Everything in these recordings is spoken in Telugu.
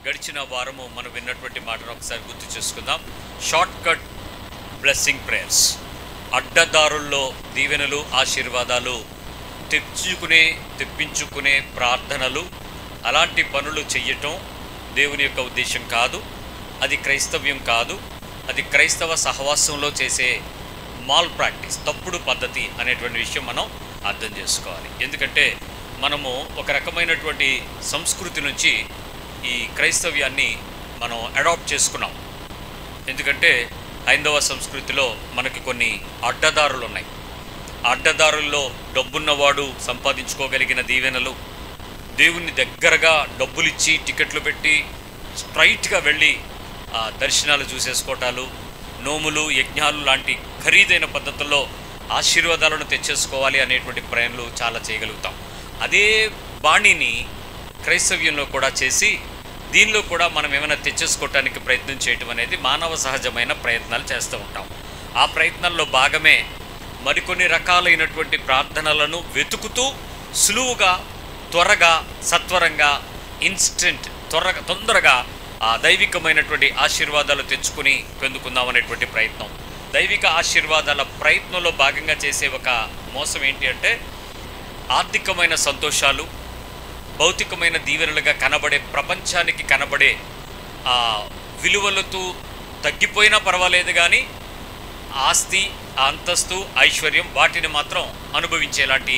గడిచిన వారము మనం విన్నటువంటి మాటను ఒకసారి గుర్తు చేసుకుందాం. షార్ట్ కట్ బ్లెస్సింగ్ ప్రేయర్స్, అడ్డదారుల్లో దీవెనలు ఆశీర్వాదాలు తెప్పించుకునే ప్రార్థనలు, అలాంటి పనులు చెయ్యటం దేవుని యొక్క ఉద్దేశం కాదు. అది క్రైస్తవ్యం కాదు. అది క్రైస్తవ సహవాసంలో చేసే మాల్ ప్రాక్టీస్, తప్పుడు పద్ధతి అనేటువంటి విషయం మనం అర్థం చేసుకోవాలి. ఎందుకంటే మనము ఒక రకమైనటువంటి సంస్కృతి నుంచి ఈ క్రైస్తవ్యాన్ని మనం అడాప్ట్ చేసుకున్నాం. ఎందుకంటే హైందవ సంస్కృతిలో మనకి కొన్ని అడ్డదారులు ఉన్నాయి. అడ్డదారుల్లో డబ్బున్నవాడు సంపాదించుకోగలిగిన దీవెనలు, దేవుని దగ్గరగా డబ్బులిచ్చి టికెట్లు పెట్టి స్ట్రైట్గా వెళ్ళి దర్శనాలు చూసేసుకోవటాలు, నోములు యజ్ఞాలు లాంటి ఖరీదైన పద్ధతుల్లో ఆశీర్వాదాలను తెచ్చేసుకోవాలి అనేటువంటి ప్రయాణాలు చాలా చేయగలుగుతాం. అదే బాణీని క్రైస్తవ్యంలో కూడా చేసి దీనిలో కూడా మనం ఏమైనా తెచ్చేసుకోవటానికి ప్రయత్నం చేయటం అనేది మానవ సహజమైన ప్రయత్నాలు చేస్తూ ఉంటాం. ఆ ప్రయత్నాల్లో భాగమే మరికొన్ని రకాలైనటువంటి ప్రార్థనలను వెతుకుతూ సులువుగా, త్వరగా, సత్వరంగా, తొందరగా ఆ దైవికమైనటువంటి ఆశీర్వాదాలు తెచ్చుకుని పొందుకుందాం అనేటువంటి ప్రయత్నం. దైవిక ఆశీర్వాదాల ప్రయత్నంలో భాగంగా చేసే ఒక మోసం ఏంటి అంటే, ఆర్థికమైన సంతోషాలు, భౌతికమైన దీవెనలుగా కనబడే, ప్రపంచానికి కనబడే ఆ విలువలతో తగ్గిపోయినా పర్వాలేదు కానీ ఆస్తి, అంతస్తు, ఐశ్వర్యం వాటిని మాత్రం అనుభవించేలాంటి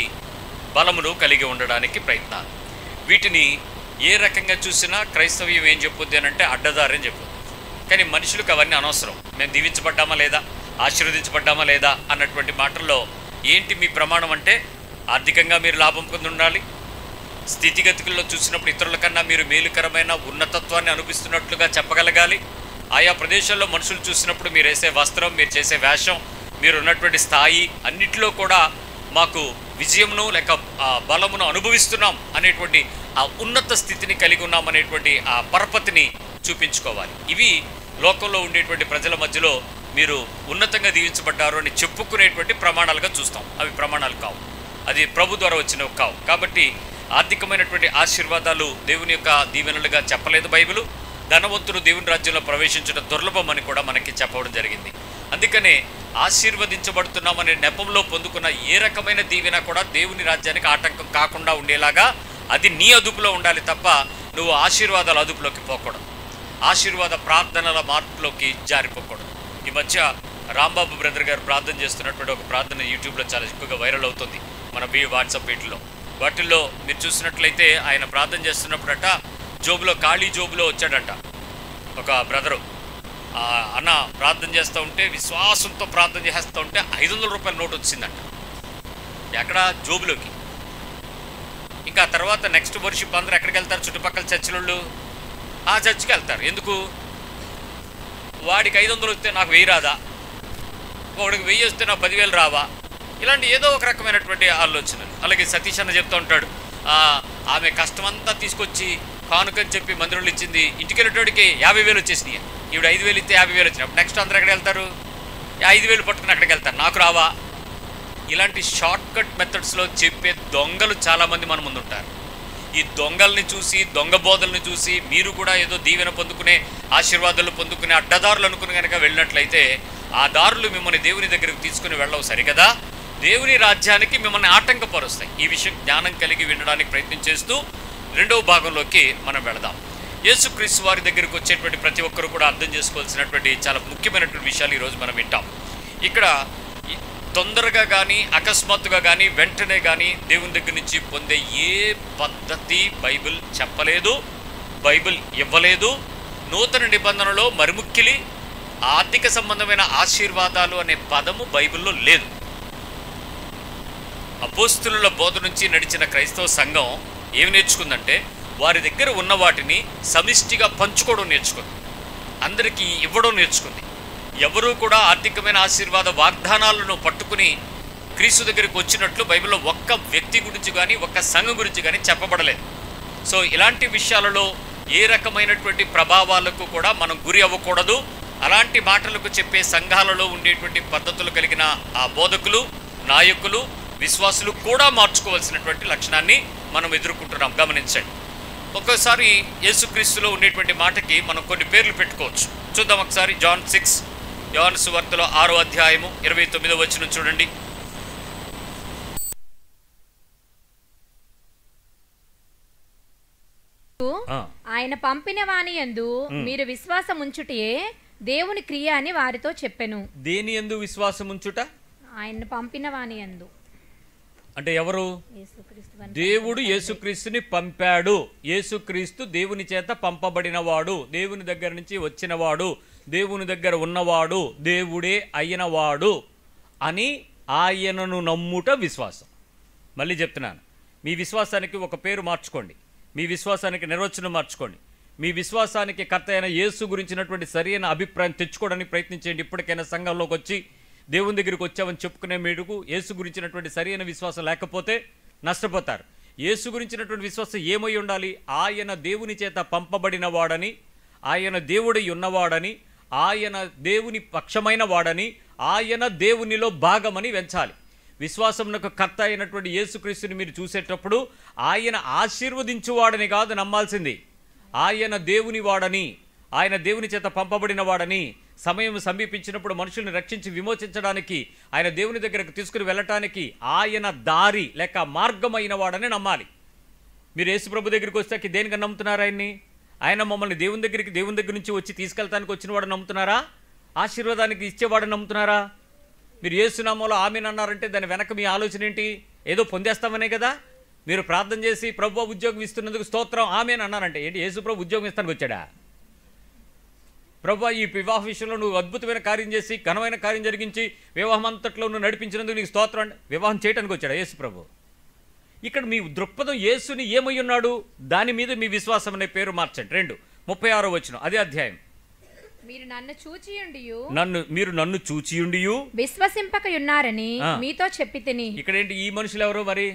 బలమును కలిగి ఉండడానికి ప్రయత్నాలు. వీటిని ఏ రకంగా చూసినా క్రైస్తవ్యం ఏం చెప్పుద్ది అని అంటే అడ్డదారని చెప్పుద్ది. కానీ మనుషులకు అవన్నీ అనవసరం. మేము దీవించబడ్డామా లేదా, ఆశీర్వదించబడ్డామా లేదా అన్నటువంటి మాటల్లో ఏంటి మీ ప్రమాణం అంటే, ఆర్థికంగా మీరు లాభం పొంది ఉండాలి, స్థితిగతుల్లో చూసినప్పుడు ఇతరుల కన్నా మీరు మేలుకరమైన ఉన్నతత్వాన్ని అనుభవిస్తున్నట్లుగా చెప్పగలగాలి, ఆయా ప్రదేశాల్లో మనుషులు చూసినప్పుడు మీరు వేసే వస్త్రం, మీరు చేసే వేషం, మీరు ఉన్నటువంటి స్థాయి అన్నిటిలో కూడా మాకు విజయమును లేక బలమును అనుభవిస్తున్నాం అనేటువంటి ఆ ఉన్నత స్థితిని కలిగి ఉన్నాం అనేటువంటి ఆ పరపతిని చూపించుకోవాలి. ఇవి లోకంలో ఉండేటువంటి ప్రజల మధ్యలో మీరు ఉన్నతంగా దీవించబడ్డారు అని చెప్పుకునేటువంటి ప్రమాణాలుగా చూస్తాం. అవి ప్రమాణాలు కావు, అది ప్రభు ద్వారా వచ్చినవి కావు. కాబట్టి ఆర్థికమైనటువంటి ఆశీర్వాదాలు దేవుని యొక్క దీవెనలుగా చెప్పలేదు బైబిలు. ధనవంతుడు దేవుని రాజ్యంలో ప్రవేశించడం దుర్లభం అని కూడా మనకి చెప్పడం జరిగింది. అందుకనే ఆశీర్వదించబడుతున్నామనే నెపంలో పొందుకున్న ఏ రకమైన దీవెన కూడా దేవుని రాజ్యానికి ఆటంకం కాకుండా ఉండేలాగా అది నీ అదుపులో ఉండాలి తప్ప నువ్వు ఆశీర్వాదాల అదుపులోకి పోకూడదు, ఆశీర్వాద ప్రార్థనల మార్పులోకి జారిపోకూడదు. ఈ మధ్య రాంబాబు బ్రదర్ గారు ప్రార్థన చేస్తున్నటువంటి ఒక ప్రార్థన యూట్యూబ్లో చాలా ఎక్కువగా వైరల్ అవుతుంది, మన వాట్సాప్ వీటిలో. వాటిల్లో మీరు చూసినట్లయితే ఆయన ప్రార్థన చేస్తున్నప్పుడట జోబులో, ఖాళీ జోబులో వచ్చాడంట ఒక బ్రదరు. అన్న ప్రార్థన చేస్తూ ఉంటే, విశ్వాసంతో ప్రార్థన చేస్తూ ఉంటే 500 రూపాయల నోటు వచ్చిందంట ఎక్కడ, జోబులోకి. ఇంకా తర్వాత నెక్స్ట్ వర్షిప్ అందరూ ఎక్కడికి వెళ్తారు, చుట్టుపక్కల చర్చిలు, ఆ చర్చికి వెళ్తారు. ఎందుకు? వాడికి 500 వస్తే నాకు 1000 రాదా, వాడికి 1000 వస్తే నాకు 10,000 రావా, ఇలాంటి ఏదో ఒక రకమైనటువంటి ఆలోచనలు. అలాగే సతీష్ అన్న చెప్తూ ఉంటాడు, ఆమె కష్టమంతా తీసుకొచ్చి కానుకని చెప్పి మందిరంలో ఇచ్చింది, ఇంటికి వెళ్ళేటోడికి 50,000 వచ్చేసినాయి, ఈవిడ 5,000 ఇస్తే 50,000 వచ్చినప్పుడు నెక్స్ట్ అందరూ ఎక్కడికి వెళ్తారు, 5,000 పట్టుకుని అక్కడికి వెళ్తారు, నాకు రావా. ఇలాంటి షార్ట్ కట్ మెథడ్స్లో చెప్పే దొంగలు చాలామంది మన ముందు ఉంటారు. ఈ దొంగల్ని చూసి, దొంగ బోధల్ని చూసి మీరు కూడా ఏదో దీవెన పొందుకునే, ఆశీర్వాదాలు పొందుకునే అడ్డదారులు అనుకుని కనుక వెళ్ళినట్లయితే ఆ దారులు మిమ్మల్ని దేవుని దగ్గరికి తీసుకుని వెళ్ళవు, సరికదా. దేవుని రాజ్యానికి మిమ్మల్ని ఆటంకపరుస్తాయి. ఈ విషయం జ్ఞానం కలిగి వినడానికి ప్రయత్నం చేస్తూ రెండవ భాగంలోకి మనం వెళదాం. యేసుక్రీస్తు వారి దగ్గరికి వచ్చేటువంటి ప్రతి ఒక్కరు కూడా అర్థం చేసుకోవాల్సినటువంటి చాలా ముఖ్యమైనటువంటి విషయాలు ఈరోజు మనం వింటాం. ఇక్కడ తొందరగా కానీ, అకస్మాత్తుగా కానీ, వెంటనే కానీ దేవుని దగ్గర నుంచి పొందే ఏ పద్ధతి బైబిల్ చెప్పలేదు, బైబిల్ ఇవ్వలేదు. నూతన నిబంధనలో మరిముక్కిలి ఆర్థిక సంబంధమైన ఆశీర్వాదాలు అనే పదము బైబిల్లో లేదు. అపోస్తులుల బోధ నుంచి నడిచిన క్రైస్తవ సంఘం ఏమి నేర్చుకుందంటే, వారి దగ్గర ఉన్న వాటిని సమిష్టిగా పంచుకోవడం నేర్చుకుంది, అందరికీ ఇవ్వడం నేర్చుకుంది. ఎవరూ కూడా ఆర్థికమైన ఆశీర్వాద వాగ్దానాలను పట్టుకుని క్రీస్తు దగ్గరికి వచ్చినట్లు బైబిల్లో ఒక్క వ్యక్తి గురించి కానీ, ఒక్క సంఘం గురించి కానీ చెప్పబడలేదు. సో ఇలాంటి విషయాలలో ఏ రకమైనటువంటి ప్రభావాలకు కూడా మనం గురి అవ్వకూడదు. అలాంటి మాటలకు చెప్పే సంఘాలలో ఉండేటువంటి పద్ధతులు కలిగిన ఆ బోధకులు, నాయకులు, విశ్వాసులు కూడా మార్చుకోవాల్సినటువంటి లక్షణాన్ని మనం ఎదుర్కొంటున్నాం. గమనించండి, ఒక్కోసారి యేసుక్రీస్తులో ఉండేటువంటి మాటకి మనం కొన్ని పేర్లు పెట్టుకోవచ్చు. చూద్దాం ఒకసారి. జాన్ 6, యోహాను సువార్తలో 6వ అధ్యాయము 29వ వచనం చూడండి. ఆయన పంపిన వాని యందు మీరు విశ్వాసం ఉంచుటే దేవుని క్రియ అని వారితో చెప్పెను. దేని యందు విశ్వాసం ఉంచుట? ఆయన పంపిన వాని యందు. అంటే ఎవరు? దేవుడు యేసుక్రీస్తుని పంపాడు. యేసుక్రీస్తు దేవుని చేత పంపబడినవాడు, దేవుని దగ్గర నుంచి వచ్చినవాడు, దేవుని దగ్గర ఉన్నవాడు, దేవుడే అయినవాడు అని ఆయనను నమ్ముట విశ్వాసం. మళ్ళీ చెప్తున్నాను, మీ విశ్వాసానికి ఒక పేరు మార్చుకోండి, మీ విశ్వాసానికి నిర్వచనం మార్చుకోండి, మీ విశ్వాసానికి కర్త అయిన యేసు గురించినటువంటి సరైన అభిప్రాయం తెచ్చుకోవడానికి ప్రయత్నించండి. ఇప్పటికైనా సంఘంలోకి వచ్చి దేవుని దగ్గరికి వచ్చామని చెప్పుకునే మీరుకు యేసు గురించినటువంటి సరైన విశ్వాసం లేకపోతే నష్టపోతారు. యేసు గురించినటువంటి విశ్వాసం ఏమై ఉండాలి? ఆయన దేవుని చేత పంపబడిన వాడని, ఆయన దేవుడై ఉన్నవాడని, ఆయన దేవుని పక్షమైన వాడని, ఆయన దేవునిలో భాగమని వెంచాలి. విశ్వాసమునకు కర్త అయినటువంటి యేసుక్రీస్తుని మీరు చూసేటప్పుడు ఆయన ఆశీర్వదించువాడని కాదు నమ్మాల్సింది, ఆయన దేవుని వాడని, ఆయన దేవుని చేత పంపబడిన వాడని, సమయం సమీపించినప్పుడు మనుషుల్ని రక్షించి విమోచించడానికి, ఆయన దేవుని దగ్గరకు తీసుకుని వెళ్ళటానికి ఆయన దారి లేక మార్గమైన వాడని నమ్మాలి. మీరు యేసు ప్రభు దగ్గరికి వచ్చాక దేనికి నమ్ముతున్నారు? ఆయన్ని, ఆయన మమ్మల్ని దేవుని దగ్గర నుంచి వచ్చి తీసుకెళ్తానికి వచ్చిన వాడు నమ్ముతున్నారా? ఆశీర్వాదానికి ఇచ్చేవాడని నమ్ముతున్నారా? మీరు యేసునామంలో ఆమేన్ అన్నారంటే దాని వెనక మీ ఆలోచన ఏంటి? ఏదో పొందేస్తామనే కదా. మీరు ప్రార్థన చేసి ప్రభు ఉద్యోగం ఇస్తున్నందుకు స్తోత్రం ఆమేన్ అన్నారంటే ఏంటి? యేసు ప్రభు ఉద్యోగం ఇస్తానికి వచ్చాడా? ప్రభు ఈ వివాహ విషయంలో నువ్వు అద్భుతమైన కార్యం చేసి ఘనమైన కార్యం జరిగించి వివాహం అంతట్లో నువ్వు నడిపించినందుకు నీకు స్తోత్రం అంటే వివాహం చేయడానికి వచ్చాడా యేసు ప్రభు? ఇక్కడ మీ దృక్పథం యేసుని ఏమై ఉన్నాడు దాని మీద మీ విశ్వాసం అనే పేరు మార్చండి. 2:36 వచనం అదే అధ్యాయం. మీరు నన్ను చూచియుండియు విశ్వసింపక ఉన్నారని మీతో చెప్పి తిని. ఇక్కడ ఏంటి? ఈ మనుషులు ఎవరు మరి?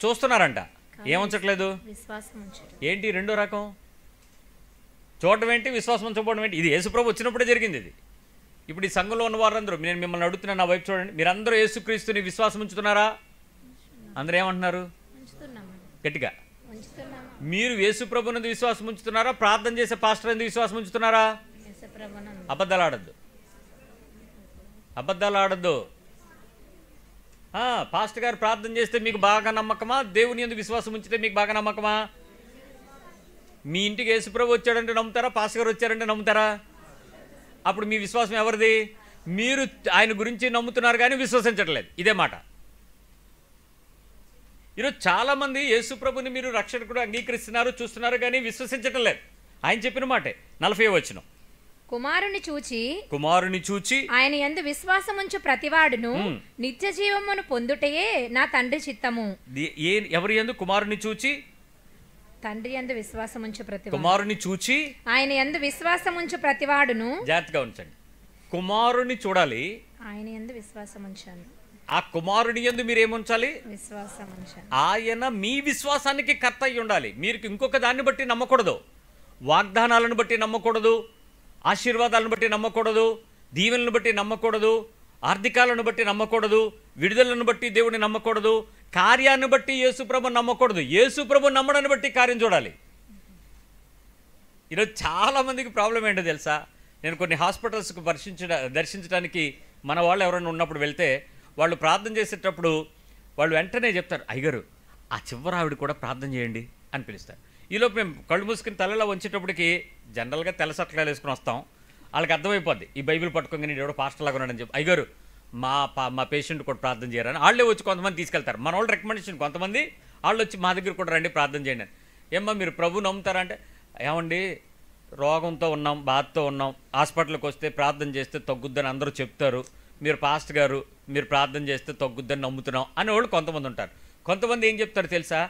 చూస్తున్నారంట, ఏముంచట్లేదు. ఏంటి రెండో రకం? చూడడం ఏంటి, విశ్వాసం ఉంచకపోవడం ఏంటి? ఇది యేసుప్రభు వచ్చినప్పుడే జరిగింది. ఇది ఇప్పుడు ఈ సంఘంలో ఉన్న వారందరూ, నేను మిమ్మల్ని అడుగుతున్నాను, నా వైపు చూడండి. మీరందరూ యేసుక్రీస్తుని విశ్వాసం ఉంచుతున్నారా? అందరూ ఏమంటున్నారు గట్టిగా? మీరు యేసుప్రభునందు విశ్వాసం ఉంచుతున్నారా? ప్రార్థన చేసే పాస్టర్ ఎందుకు విశ్వాసం ఉంచుతున్నారా? అబద్ధాలు ఆడద్దు. పాస్టర్ గారు ప్రార్థన చేస్తే మీకు బాగా నమ్మకమా? దేవుని యందు విశ్వాసం ఉంచితే మీకు బాగా నమ్మకమా? మీ ఇంటికి యేసుప్రభు వచ్చాడంటే నమ్ముతారా? పాస్టర్ గారు వచ్చారంటే నమ్ముతారా? అప్పుడు మీ విశ్వాసం ఎవరిది? మీరు ఆయన గురించి నమ్ముతున్నారు కానీ విశ్వసించట్లేదు. ఇదే మాట. ఈరోజు చాలామంది యేసుప్రభుని మీరు రక్షకుడు అంగీకరిస్తున్నారు, చూస్తున్నారు కానీ విశ్వసించటం లేదు. ఆయన చెప్పిన మాటే 40వ వచనం. కుమారుని చూచి ఆయన యందు విశ్వాసముంచు ప్రతివాడును నిత్య జీవమును పొందుటయే నా తండ్రి చిత్తము. ఎవరి యందు? కుమారుని చూచి తండ్రి యందు విశ్వాసముంచు ప్రతివాడు. కుమారుని చూచి ఆయన యందు విశ్వాసముంచు ప్రతివాడును. జాగ్రత్తగా ఉంచండి. కుమారుని చూడాలి, ఆయన యందు విశ్వాసముంచాలి. ఆ కుమారుని యందు మీరు ఏముంచాలి? విశ్వాసముంచాలి. ఆయన మీ విశ్వాసానికి కర్త అయి ఉండాలి. మీరు ఇంకొక దాన్ని బట్టి నమ్మకూడదు. వాగ్దానాలను బట్టి నమ్మకూడదు, ఆశీర్వాదాలను బట్టి నమ్మకూడదు, దీవెనలను బట్టి నమ్మకూడదు, ఆర్థికాలను బట్టి నమ్మకూడదు, విడుదలను బట్టి దేవుడిని నమ్మకూడదు, కార్యాన్ని బట్టి యేసుప్రభు నమ్మకూడదు. యేసుప్రభు నమ్మడాన్ని బట్టి కార్యం చూడాలి. ఈరోజు చాలామందికి ప్రాబ్లం ఏంటో తెలుసా? నేను కొన్ని హాస్పిటల్స్కి దర్శించడానికి మన వాళ్ళు ఎవరైనా ఉన్నప్పుడు వెళ్తే వాళ్ళు ప్రార్థన చేసేటప్పుడు వాళ్ళు వెంటనే చెప్తారు, అయ్యగారు ఆ చివరి ఆవిడ కూడా ప్రార్థన చేయండి అని పిలుస్తారు. ఈలోపు మేము కళ్ళు మూసుకుని తలలో వంచేటప్పటికి జనరల్గా తెల్ల సట్లాలు వేసుకుని వస్తాం. వాళ్ళకి అర్థమైపోద్ది ఈ బైబిల్ పట్టుకొని నేను ఎవడో పాస్టర్ లాగా ఉన్నాడని చెప్పి, అయ్యగారు మా పేషెంట్ కూడా ప్రార్థన చేయరని వాళ్ళే వచ్చి కొంతమంది తీసుకెళ్తారు. మన వాళ్ళు రికమెండేషన్ కొంతమంది వాళ్ళు వచ్చి మా దగ్గర కూడా రండి ప్రార్థన చేయండి అని. ఏమ్మా మీరు ప్రభు నమ్ముతారా అంటే, ఏమండి రోగంతో ఉన్నాం, బాధతో ఉన్నాం, హాస్పిటల్కి వస్తే ప్రార్థన చేస్తే తగ్గుద్దని అందరూ చెప్తారు, మీరు పాస్టర్ గారు మీరు ప్రార్థన చేస్తే తగ్గుద్దని నమ్ముతున్నాం అని వాళ్ళు కొంతమంది ఉంటారు. కొంతమంది ఏం చెప్తారు తెలుసా?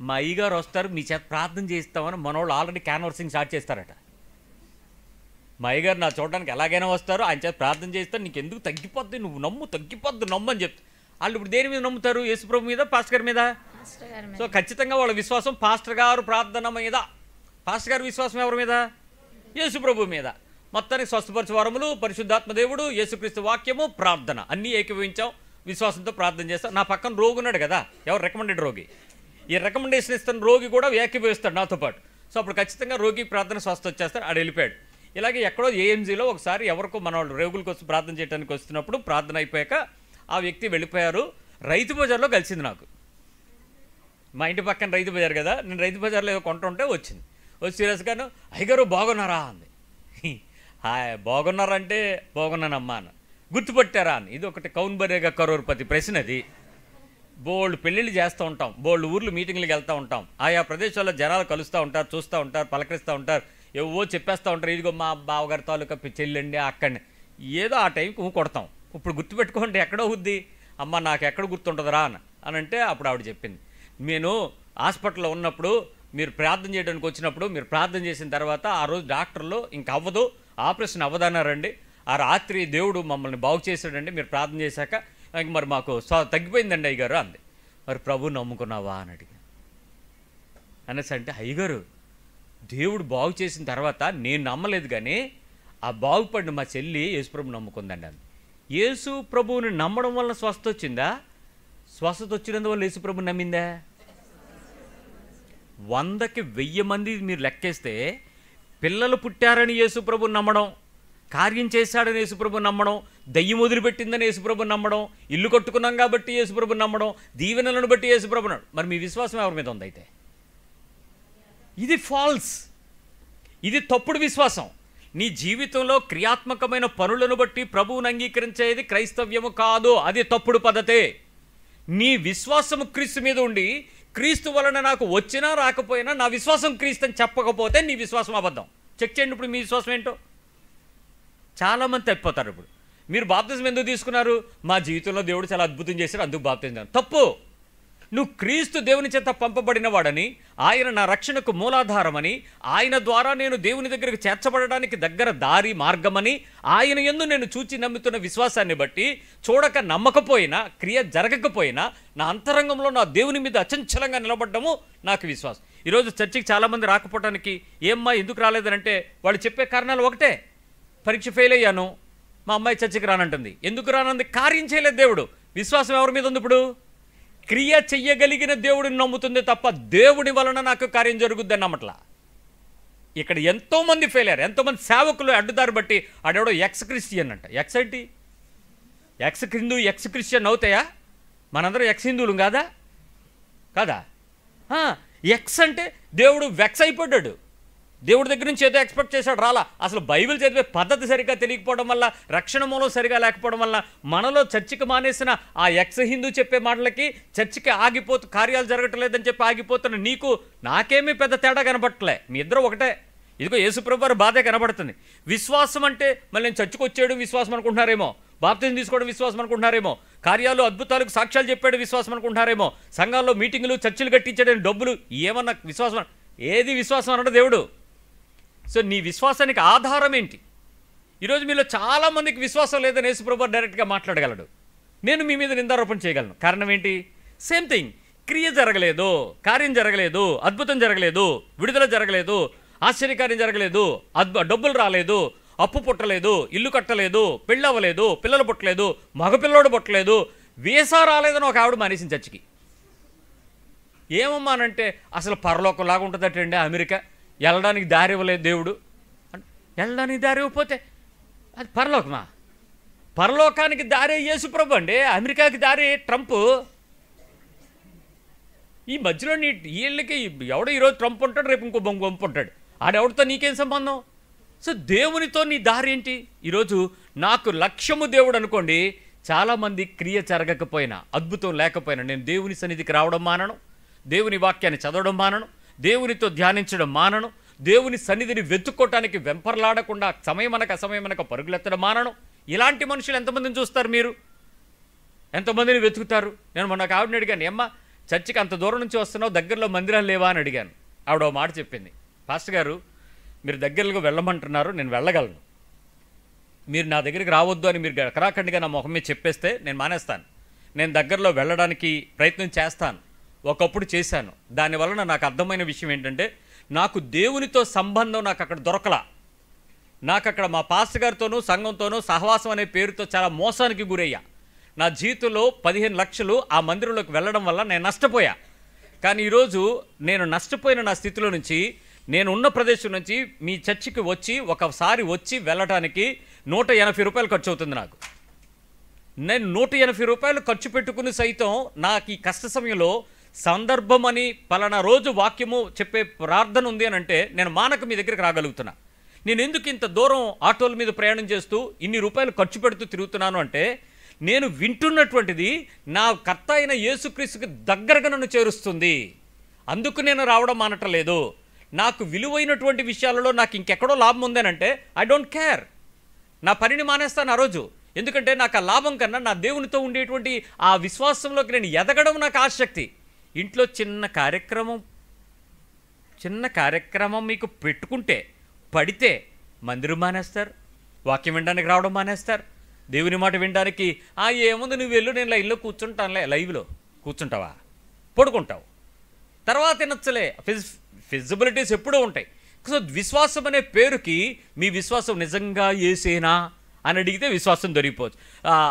మా అయ్యగారు వస్తారు మీ చేత ప్రార్థన చేస్తామని మన వాళ్ళు ఆల్రెడీ క్యాన్వర్సింగ్ స్టార్ట్ చేస్తారట. మా అయ్యగారు నా చూడడానికి ఎలాగైనా వస్తారు, ఆయన చేత ప్రార్థన చేస్తారు, నీకు ఎందుకు తగ్గిపోద్ది, నువ్వు నమ్ము, తగ్గిపోద్ది నమ్ము అని చెప్తారు. వాళ్ళు ఇప్పుడు దేని మీద నమ్ముతారు? యేసుప్రభు మీద, పాస్టర్ గారి మీద. సో ఖచ్చితంగా వాళ్ళ విశ్వాసం పాస్టర్ గారు ప్రార్థన మీద. పాస్టర్ గారి విశ్వాసం ఎవరి మీద? యేసుప్రభు మీద. మొత్తానికి స్వస్థపరచు వరములు, పరిశుద్ధాత్మ దేవుడు, యేసుక్రీస్తు వాక్యము, ప్రార్థన అన్నీ ఏకీభవించాం, విశ్వాసంతో ప్రార్థన చేస్తాం. నా పక్కన రోగి ఉన్నాడు కదా, ఎవరు రికమెండెడ్ రోగి, ఈ రికమెండేషన్ ఇస్తున్న రోగి కూడా ఏకీభవిస్తాడు నాతో పాటు. సో అప్పుడు ఖచ్చితంగా రోగి ప్రార్థన స్వస్థ వచ్చేస్తాడు. ఆడు వెళ్ళిపోయాడు. ఇలాగే ఎక్కడో ఏఎంజీలో ఒకసారి ఎవరికో మన వాళ్ళు రోగుల కోసం ప్రార్థన చేయడానికి వస్తున్నప్పుడు ప్రార్థన అయిపోయాక ఆ వ్యక్తి వెళ్ళిపోయారు. రైతు బజార్లో కలిసింది నాకు. మా ఇంటి పక్కన రైతు బజార్ కదా, నేను రైతు బజార్లో ఏదో కొంటుంటే వచ్చింది. వచ్చి సీరియస్గాను అయ్యగారు బాగున్నారా అంది. హాయ్ బాగున్నారంటే బాగున్నానమ్మా అని. గుర్తుపట్టారా అని. ఇది ఒకటి కౌన్ బరేగా కరోర్పతి ప్రశ్న. అది బోల్డ్ పెళ్ళిళ్ళు చేస్తూ ఉంటాం, బోల్డ్ ఊర్లు మీటింగ్లకు వెళ్తూ ఉంటాం, ఆయా ప్రదేశాల్లో జనాలు కలుస్తూ ఉంటారు, చూస్తూ ఉంటారు, పలకరిస్తూ ఉంటారు, ఏవో చెప్పేస్తూ ఉంటారు. ఇదిగో మా బావగారి తాలూకా చెల్లండి అక్కడనే ఏదో ఆ టైంకి కొడతాం. ఇప్పుడు గుర్తుపెట్టుకోండి ఎక్కడో ఉంది అమ్మ నాకు ఎక్కడ గుర్తుంటుందిరా అని అంటే అప్పుడు ఆవిడ చెప్పింది, నేను హాస్పిటల్లో ఉన్నప్పుడు మీరు ప్రార్థన చేయడానికి వచ్చినప్పుడు మీరు ప్రార్థన చేసిన తర్వాత ఆ రోజు డాక్టర్లు ఇంక అవ్వదు, ఆపరేషన్ అవ్వదన్నారండి, ఆ రాత్రి దేవుడు మమ్మల్ని బాగు చేశాడండి మీరు ప్రార్థన చేశాక, ఇంక మరి మాకు తగ్గిపోయిందండి అయ్యగారు అంది. మరి ప్రభు నమ్ముకున్నావా అని అడిగా. అనేసి అంటే అయ్యగారు దేవుడు బాగు చేసిన తర్వాత నేను నమ్మలేదు కానీ ఆ బాగుపడిన మా చెల్లి యేసుప్రభు నమ్ముకుందండి అంది. యేసు ప్రభువుని నమ్మడం వల్ల స్వస్థ వచ్చిందా, స్వస్థత వచ్చినందువల్ల యేసుప్రభుని నమ్మిందా? 100కి 1000 మంది మీరు లెక్కేస్తే పిల్లలు పుట్టారని యేసుప్రభుని నమ్మడం, కార్యం చేశాడని యేసుప్రభుని నమ్మడం, దయ్యం వదిలిపెట్టిందని యేసుప్రభుని నమ్మడం, ఇల్లు కట్టుకున్నాం కాబట్టి యేసుప్రభుని నమ్మడం, దీవెనలను బట్టి యేసుప్రభుని. మరి మీ విశ్వాసం ఎవరి మీద ఉంది? అయితే ఇది ఫాల్స్, ఇది తప్పుడు విశ్వాసం. నీ జీవితంలో క్రియాత్మకమైన పనులను బట్టి ప్రభువుని అంగీకరించేది క్రైస్తవ్యము కాదు, అది తప్పుడు పద్ధతే. నీ విశ్వాసము క్రీస్తు మీద ఉండి క్రీస్తు వలన నాకు వచ్చినా రాకపోయినా నా విశ్వాసం క్రీస్తు అని చెప్పకపోతే నీ విశ్వాసం అబద్ధం. చెక్ చేయండి ఇప్పుడు మీ విశ్వాసం ఏంటో. చాలామంది తప్పిపోతారు. ఇప్పుడు మీరు బాప్తిజం ఎందుకు తీసుకున్నారు? మా జీవితంలో దేవుడు చాలా అద్భుతం చేశారు అందుకు బాప్తిజం. తప్పు. నువ్వు క్రీస్తు దేవుని చేత పంపబడిన వాడని, ఆయన నా రక్షణకు మూలాధారమని, ఆయన ద్వారా నేను దేవుని దగ్గరకు చేర్చబడడానికి దగ్గర దారి మార్గమని, ఆయన యందు నేను చూచి నమ్ముతున్న విశ్వాసాన్ని బట్టి చూడక నమ్మకపోయినా క్రియ జరగకపోయినా నా అంతరంగంలో నా దేవుని మీద అచంచలంగా నిలబడ్డము నాకు విశ్వాసం. ఈరోజు చర్చికి చాలామంది రాకపోవడానికి ఏమ్మా ఎందుకు రాలేదనంటే వాళ్ళు చెప్పే కారణాలు ఒకటే, పరీక్ష ఫెయిల్ అయ్యాను, మా అమ్మాయి చర్చికి రానంటుంది. ఎందుకు రానంది? కార్యం చేయలేదు దేవుడు. విశ్వాసం ఎవరి మీద ఉంది? ఇప్పుడు క్రియ చెయ్యగలిగిన దేవుడిని నమ్ముతుంది తప్ప దేవుడి వలన నాకు కార్యం జరుగుద్దని నమ్మట్లా. ఇక్కడ ఎంతోమంది ఫెయిల్ అయ్యారు, ఎంతోమంది సేవకులు అడ్డుదారి బట్టి ఆడెవడో ఎక్స్ క్రిస్టియన్ అంట. ఎక్స్ ఏంటి? ఎక్స్ హిందూ ఎక్స్ క్రిస్టియన్ అవుతాయా? మనందరం ఎక్స్ హిందువులు కాదా? కాదా? ఎక్స్ అంటే దేవుడు వెక్స్ అయిపోయాడు, దేవుడి దగ్గర నుంచి ఏదో ఎక్స్పెక్ట్ చేశాడు, రాలా. అసలు బైబిల్ చదివే పద్ధతి సరిగ్గా తెలియకపోవడం వల్ల, రక్షణ మూలం సరిగా లేకపోవడం వల్ల మనలో చర్చికి మానేసిన ఆ ఎక్స్ హిందూ చెప్పే మాటలకి చర్చికి కార్యాలు జరగట్లేదని చెప్పి ఆగిపోతున్న నీకు నాకేమీ పెద్ద తేడా కనబడట్లే. మీ ఇద్దరు ఒకటే. ఇదిగో యేసుప్రభు వారి బాధే కనబడుతుంది. విశ్వాసం అంటే మళ్ళీ నేను చర్చికి వచ్చేయడం విశ్వాసం అనుకుంటున్నారేమో, బాప్తిజం తీసుకోవడం విశ్వాసం అనుకుంటున్నారేమో, కార్యాలు అద్భుతాలకు సాక్ష్యాలు చెప్పాడు విశ్వాసం అనుకుంటున్నారేమో, సంఘాల్లో మీటింగులు చర్చిలు కట్టించడం డబ్బులు ఏమన్నా విశ్వాసం? ఏది విశ్వాసం అన్నాడు దేవుడు. సో నీ విశ్వాసానికి ఆధారం ఏంటి? ఈరోజు మీలో చాలామందికి విశ్వాసం లేదని యేసుప్రభు డైరెక్ట్గా మాట్లాడగలడు. నేను మీ మీద నిందారోపణ చేయగలను. కారణం ఏంటి? Same thing. క్రియ జరగలేదు, కార్యం జరగలేదు, అద్భుతం జరగలేదు, విడుదల జరగలేదు, ఆశ్చర్యకార్యం జరగలేదు, డబ్బులు రాలేదు, అప్పు పుట్టలేదు, ఇల్లు కట్టలేదు, పెళ్ళవ్వలేదు, పిల్లలు పుట్టలేదు, మగపిల్లోడు పుట్టలేదు, వీసా రాలేదని ఒక ఆవిడ మానేసింది చర్చికి. ఏమమ్మానంటే అసలు పరలోకంలాగా ఉంటుందటండి అమెరికా, వెళ్ళడానికి దారి ఇవ్వలేదు దేవుడు. వెళ్ళడానికి దారి ఇవ్వకపోతే అది పరలోకమా? పరలోకానికి దారి యేసుప్రభు అండి, అమెరికాకి దారి ట్రంప్. ఈ మధ్యలో వీళ్ళకి ఎవడో ఈరోజు ట్రంప్ ఉంటాడు, రేపు ఇంకో బొంపు ఉంటాడు. ఆడెవడితో నీకేం సంబంధం? సో దేవునితో నీ దారి ఏంటి? ఈరోజు నాకు లక్ష్యము దేవుడు అనుకోండి. చాలామంది క్రియ జరగకపోయినా, అద్భుతం లేకపోయినా నేను దేవుని సన్నిధికి రావడం మానను, దేవుని వాక్యాన్ని చదవడం మానను, దేవునితో ధ్యానించడం మానను, దేవుని సన్నిధిని వెతుక్కోవటానికి వెంపర్లాడకుండా సమయమనక అసమయమనక పరుగులెత్తడం మానను. ఇలాంటి మనుషులు ఎంతమందిని చూస్తారు మీరు? ఎంతమందిని వెతుకుతారు? నేను మొన్న ఒక ఆవిడని అడిగాను, ఏమ్మా చర్చికి అంత దూరం నుంచి వస్తున్నావు, దగ్గరలో మందిరాలు లేవా అని అడిగాను. ఆవిడ ఓ మాట చెప్పింది, పాస్టర్ గారు మీరు దగ్గరలో వెళ్ళమంటున్నారు, నేను వెళ్ళగలను, మీరు నా దగ్గరికి రావద్దు అని మీరు కరాఖండిగా నా మొహం మీద చెప్పేస్తే నేను మానేస్తాను. నేను దగ్గరలో వెళ్ళడానికి ప్రయత్నం చేస్తాను, ఒకప్పుడు చేశాను. దానివలన నాకు అర్థమైన విషయం ఏంటంటే నాకు దేవునితో సంబంధం నాకు అక్కడ దొరకలా. నాకు అక్కడ మా పాస్టర్ గారితోనూ సంఘంతోనూ సహవాసం అనే పేరుతో చాలా మోసానికి గురయ్యా. నా జీవితంలో 15 లక్షలు ఆ మందిరంలోకి వెళ్ళడం వల్ల నేను నష్టపోయా. కానీ ఈరోజు నేను నష్టపోయిన నా స్థితిలో నుంచి, నేను ఉన్న ప్రదేశం నుంచి మీ చర్చికి వచ్చి ఒకసారి వచ్చి వెళ్ళటానికి 180 రూపాయలు ఖర్చు అవుతుంది నాకు. నేను 180 రూపాయలు ఖర్చు పెట్టుకుని సైతం నాకు ఈ కష్ట సమయంలో సందర్భం అని పలానా రోజు వాక్యము చెప్పే ప్రార్థన ఉంది అని అంటే నేను మానక మీ దగ్గరికి రాగలుగుతున్నా. నేను ఎందుకు ఇంత దూరం ఆటోల మీద ప్రయాణం చేస్తూ ఇన్ని రూపాయలు ఖర్చు పెడుతూ తిరుగుతున్నాను అంటే, నేను వింటున్నటువంటిది నా కర్త అయిన యేసుక్రీస్తుకి దగ్గరగా నన్ను చేరుస్తుంది. అందుకు నేను రావడం మానటలేదు. నాకు విలువైనటువంటి విషయాలలో నాకు ఇంకెక్కడో లాభం ఉందేనంటే ఐ డోంట్ కేర్, నా పనిని మానేస్తాను ఆ రోజు. ఎందుకంటే నాకు ఆ లాభం కన్నా నా దేవునితో ఉండేటువంటి ఆ విశ్వాసంలోకి నేను ఎదగడం నాకు ఆసక్తి. ఇంట్లో చిన్న కార్యక్రమం మీకు పెట్టుకుంటే పడితే మందిరం మానేస్తారు, వాక్యం వినడానికి రావడం మానేస్తారు, దేవుని మాట వినడానికి ఏముంది నువ్వు వెళ్ళు నేను లైవ్లో కూర్చుంటానులే. లైవ్లో కూర్చుంటావా? పడుకుంటావు, తర్వాత వినొచ్చలే. ఫిజిబిలిటీస్ ఎప్పుడూ ఉంటాయి. సో విశ్వాసం అనే పేరుకి మీ విశ్వాసం నిజంగా యేసేనా అని అడిగితే విశ్వాసం దొరికిపోవచ్చు.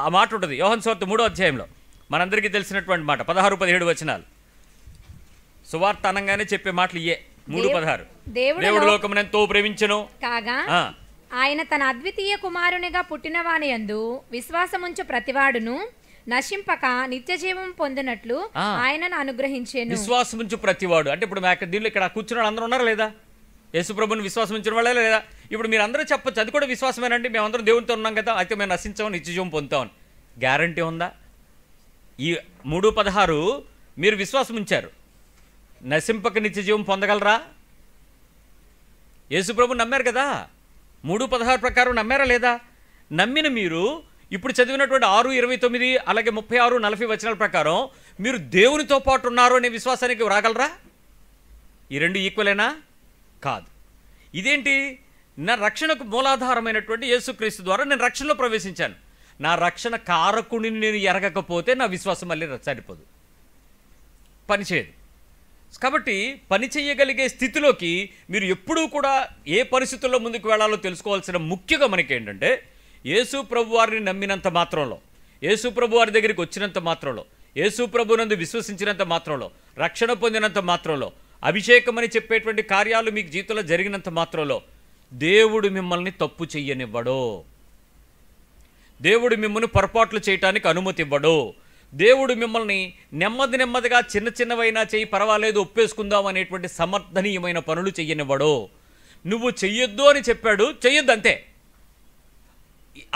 ఆ మాట ఉంటుంది యోహాను సువార్త 3వ అధ్యాయంలో, మనందరికీ తెలిసినటువంటి మాట, 16-17 వచనాలు. సువార్త అనగానే చెప్పే మాటలు 3:16. దేవుడు లోకమును ఎంతో ప్రేమించెను కాగా ఆయన తన అద్వితీయ కుమారునిగా పుట్టినవాని యందు విశ్వాసముంచు ప్రతివాడును నశింపక నిత్య జీవం పొందినట్లు ఆయనను అనుగ్రహించెను. విశ్వాసముంచు ప్రతివాడు అంటే ఇప్పుడు దీనిలో ఇక్కడ కూర్చున్న వాళ్ళు అందరూ ఉన్నారా లేదా? యేసుప్రభుని విశ్వాసం ఉంచిన వాళ్ళే లేదా? ఇప్పుడు మీరు అందరూ చెప్పొచ్చు అది కూడా విశ్వాసమేనండి, మేమందరం దేవునితో ఉన్నాం కదా, అయితే మేము నశించామని నిత్య జీవం పొందుతామని. గ్యారంటీ ఉందా? ఈ 3:16 మీరు విశ్వాసం ఉంచారు, నశింపక నిత్య జీవం పొందగలరా? యేసుప్రభు నమ్మారు కదా, 3:16 ప్రకారం నమ్మారా లేదా? నమ్మిన మీరు ఇప్పుడు చదివినటువంటి 6:29 అలాగే 36-40 వచనాల ప్రకారం మీరు దేవునితో పాటు ఉన్నారు అనే విశ్వాసానికి రాగలరా? ఈ రెండు ఈక్వలేనా? కాదు. ఇదేంటి? నా రక్షణకు మూలాధారమైనటువంటి యేసుక్రీస్తు ద్వారా నేను రక్షణలో ప్రవేశించాను. నా రక్షణ కారకుడిని నేను ఎరగకపోతే నా విశ్వాసం మళ్ళీ సరిపోదు, పనిచేయదు. కాబట్టి పని చేయగలిగే స్థితిలోకి మీరు ఎప్పుడూ కూడా ఏ పరిస్థితుల్లో ముందుకు వెళ్ళాలో తెలుసుకోవాల్సిన ముఖ్యంగా మనకి ఏంటంటే, యేసు ప్రభు వారిని నమ్మినంత మాత్రంలో, యేసు ప్రభు వారి దగ్గరికి వచ్చినంత మాత్రంలో, యేసు ప్రభునందు విశ్వసించినంత మాత్రంలో, రక్షణ పొందినంత మాత్రంలో, అభిషేకం అని చెప్పేటువంటి కార్యాలు మీకు జీవితంలో జరిగినంత మాత్రంలో దేవుడు మిమ్మల్ని తప్పు చెయ్యనివ్వడు. దేవుడు మిమ్మల్ని పొరపాట్లు చేయటానికి అనుమతి ఇవ్వడు. దేవుడు మిమ్మల్ని నెమ్మదిగా చిన్నవైనా చెయ్యి పర్వాలేదు ఒప్పేసుకుందాం అనేటువంటి సమర్థనీయమైన పనులు చెయ్యనివ్వడు. నువ్వు చెయ్యొద్దు అని చెప్పాడు, చెయ్యొద్దు అంతే.